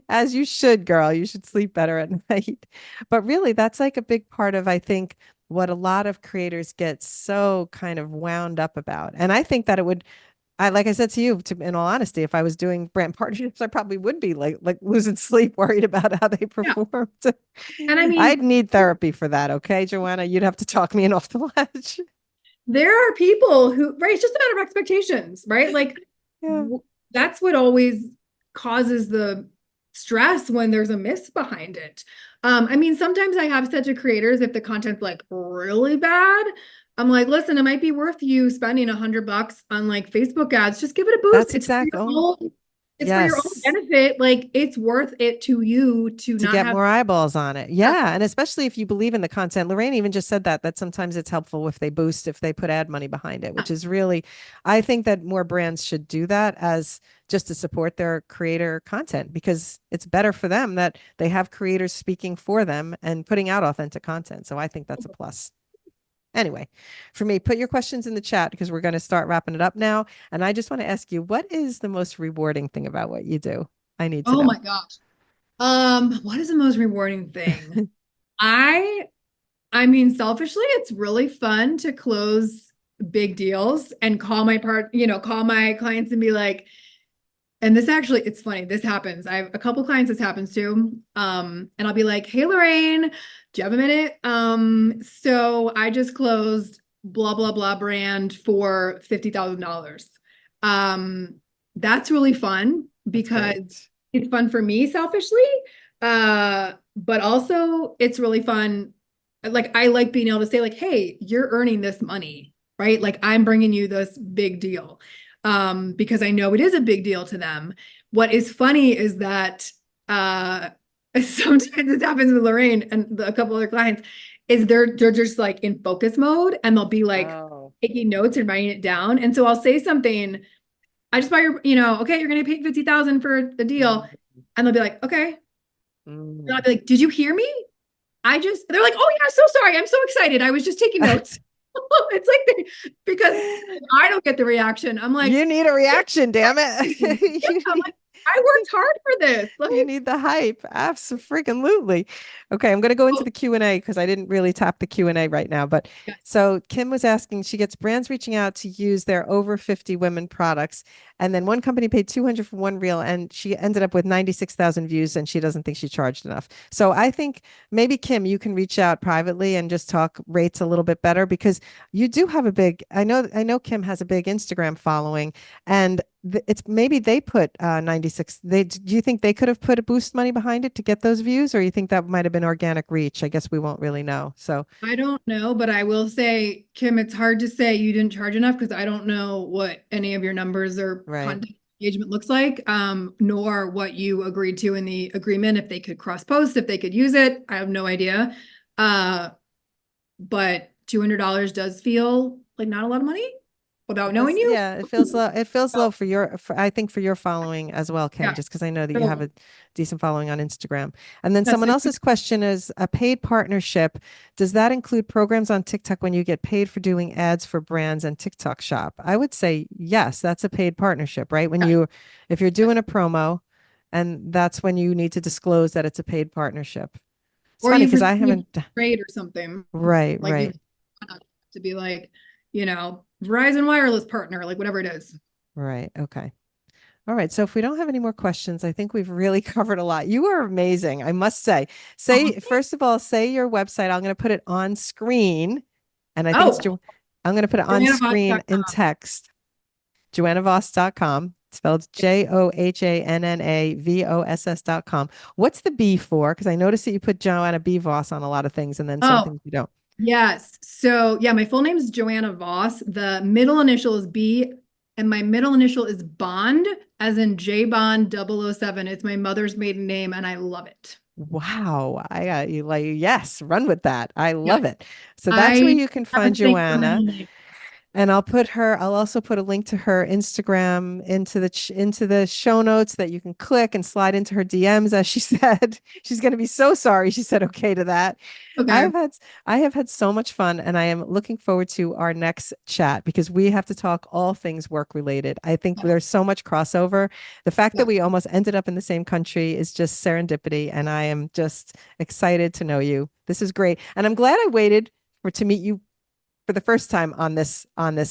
A: As you should, girl. You should sleep better at night. But really, that's like a big part of, I think, what a lot of creators get so kind of wound up about. And I think that it would, like I said to you, in all honesty, if I was doing brand partnerships, I probably would be like losing sleep, worried about how they
B: Yeah.
A: performed.
B: And I
A: I'd
B: mean,
A: need therapy for that. Okay, Joanna, you'd have to talk me in off the ledge.
B: there are people who, right, it's just a matter of expectations, right? Like
A: Yeah,
B: that's what always causes the stress when there's a miss behind it. I mean, sometimes I have said to creators, if the content's like really bad, I'm like, listen, it might be worth you spending $100 on like Facebook ads. Just give it a boost.
A: that's exact. Oh,
B: It's for your own
A: yes.
B: benefit. Like it's worth it to you to
A: To
B: not
A: get
B: have.
A: more eyeballs on it.
B: Yeah.
A: Yeah. And especially if you believe in the content. Lorraine even just said that sometimes it's helpful if they boost, if they put ad money behind it, which is really, I think that more brands should do that as just to support their creator content, because it's better for them that they have creators speaking for them and putting out authentic content. So I think that's a plus. Anyway, for me, put your questions in the chat because we're going to start wrapping it up now. And I just want to ask you, what is the most rewarding thing about what you do? I need to
B: Oh
A: know.
B: my gosh. What is the most rewarding thing? I I mean, selfishly, it's really fun to close big deals and call my clients and be like, and this actually, it's funny, this happens. I have a couple clients this happens to. And I'll be like, hey Lorraine, do you have a minute? So I just closed blah blah blah brand for $50,000. That's really fun
A: That's
B: because
A: great.
B: it's fun for me selfishly. But also it's really fun. Like I like being able to say, like, hey, you're earning this money, right? Like I'm bringing you this big deal. Because I know it is a big deal to them. What is funny is that sometimes this happens with Lorraine and a couple other clients, is they're just like in focus mode and they'll be like
A: Oh.
B: taking notes and writing it down. And so I'll say something, I just buy your, okay, you're gonna pay 50,000 for the deal.
A: Mm,
B: And they'll be like, okay. And I'll
A: mm.
B: be like, did you hear me? They're like, oh yeah, so sorry. I'm so excited. I was just taking notes. It's like because I don't get the reaction. I'm like,
A: You need a
B: yeah,
A: reaction, damn it.
B: I'm
A: You
B: like,
A: need-
B: I worked hard for this. Let
A: You
B: me.
A: need the hype. Absolutely. Okay, I'm going to go into
B: Oh,
A: the Q&A because I didn't really tap the Q&A right now. But
B: yes.
A: so Kim was asking, she gets brands reaching out to use their over 50 women products. And then one company paid 200 for one reel and she ended up with 96,000 views and she doesn't think she charged enough. So I think maybe Kim, you can reach out privately and just talk rates a little bit better because you do have a big, I know Kim has a big Instagram following and it's maybe they put 96 do you think they could have put a boost money behind it to get those views or you think that might have been organic reach? I guess we won't really know. So
B: I don't know, but I will say, Kim, it's hard to say you didn't charge enough because I don't know what any of your numbers or
A: right.
B: content engagement looks like, nor what you agreed to in the agreement, if they could cross post, if they could use it. I have no idea. Uh, but $200 does feel like not a lot of money without
A: It
B: knowing
A: does,
B: you.
A: yeah, it feels low. It feels
B: So,
A: low for I think for your following as well, Kim,
B: yeah.
A: just because I know that you have
B: So
A: a decent following on Instagram. And then
B: that's
A: someone
B: it.
A: else's question is a paid partnership. Does that include programs on TikTok when you get paid for doing ads for brands and TikTok shop? I would say yes, that's a paid partnership, right?
B: Yeah.
A: If you're doing a promo, and that's when you need to disclose that it's a paid partnership. It's
B: Or
A: funny
B: you
A: because
B: could
A: I
B: you
A: haven't,
B: trade or something.
A: right,
B: Like you
A: right.
B: have to be like, Verizon wireless partner, like whatever it is.
A: Right. Okay. All right. So if we don't have any more questions, I think we've really covered a lot. You are amazing, I must say.
B: Oh,
A: First of all, say your website. I'm going to put it on screen. And I think
B: oh,
A: I'm going to put it on screen in
B: JohannaVoss.com.
A: text. JohannaVoss.com. Spelled JohannavaSS.com. What's the B for? Because I noticed that you put Joanna B. Voss on a lot of things and then some
B: Oh,
A: things you don't.
B: yes. So yeah, my full name is Johanna Voss. The middle initial is B, and my middle initial is Bond, as in J Bond 007. It's my mother's maiden name, and I love it.
A: Wow. I got you like, yes, run with that. I
B: Yeah.
A: love it. So that's where
B: I
A: you can
B: have
A: find
B: a thing for
A: Joanna.
B: middle names.
A: And I'll also put a link to her Instagram into the show notes that you can click and slide into her DMs. As she said, she's going to be so sorry. She said okay to that. I
B: Okay.
A: have had I have had so much fun, and I am looking forward to our next chat because we have to talk all things work related. I think
B: Yes.
A: there's so much crossover. The fact that
B: Yes.
A: we almost ended up in the same country is just serendipity, and I am just excited to know you. This is great, and I'm glad I waited for to meet you for the first time on this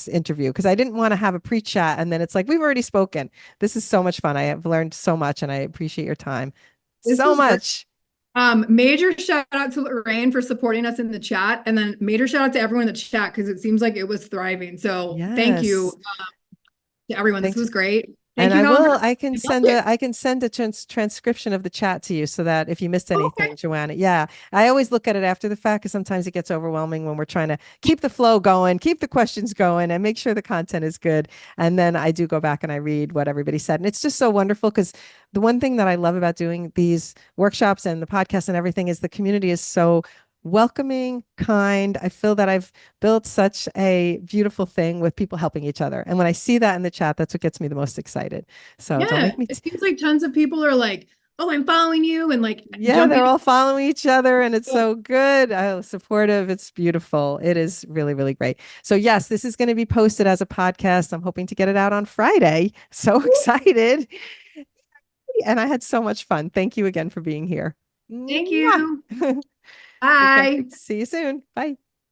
A: interview because I didn't want to have a pre-chat and then it's like we've already spoken. This is so much fun. I have learned so much and I appreciate your time
B: This
A: so
B: was great.
A: much.
B: Major shout out to Lorraine for supporting us in the chat, and then major shout out to everyone in the chat because it seems like it was thriving. So thank you
A: Yes.
B: to everyone. This
A: Thanks.
B: was great.
A: And
B: Thank you, Helen, for
A: I can send a transcription of the chat to you so that if you missed
B: oh, okay.
A: anything, Joanna. Yeah. I always look at it after the fact because sometimes it gets overwhelming when we're trying to keep the flow going, keep the questions going, and make sure the content is good. And then I do go back and I read what everybody said. And it's just so wonderful because the one thing that I love about doing these workshops and the podcast and everything is the community is so welcoming, kind. I feel that I've built such a beautiful thing with people helping each other. And when I see that in the chat, that's what gets me the most excited. So don't
B: Yeah,
A: make me
B: it seems like tons of people are like, "Oh, I'm following you," and like
A: yeah, they're
B: jumping.
A: all following each other and it's so good. Oh, supportive. It's beautiful. It is really, really great. So, yes, this is going to be posted as a podcast. I'm hoping to get it out on Friday. So excited. And I had so much fun. Thank you again for being here.
B: Thank
A: Mwah.
B: you.
A: Okay.
B: Bye.
A: See you soon. Bye.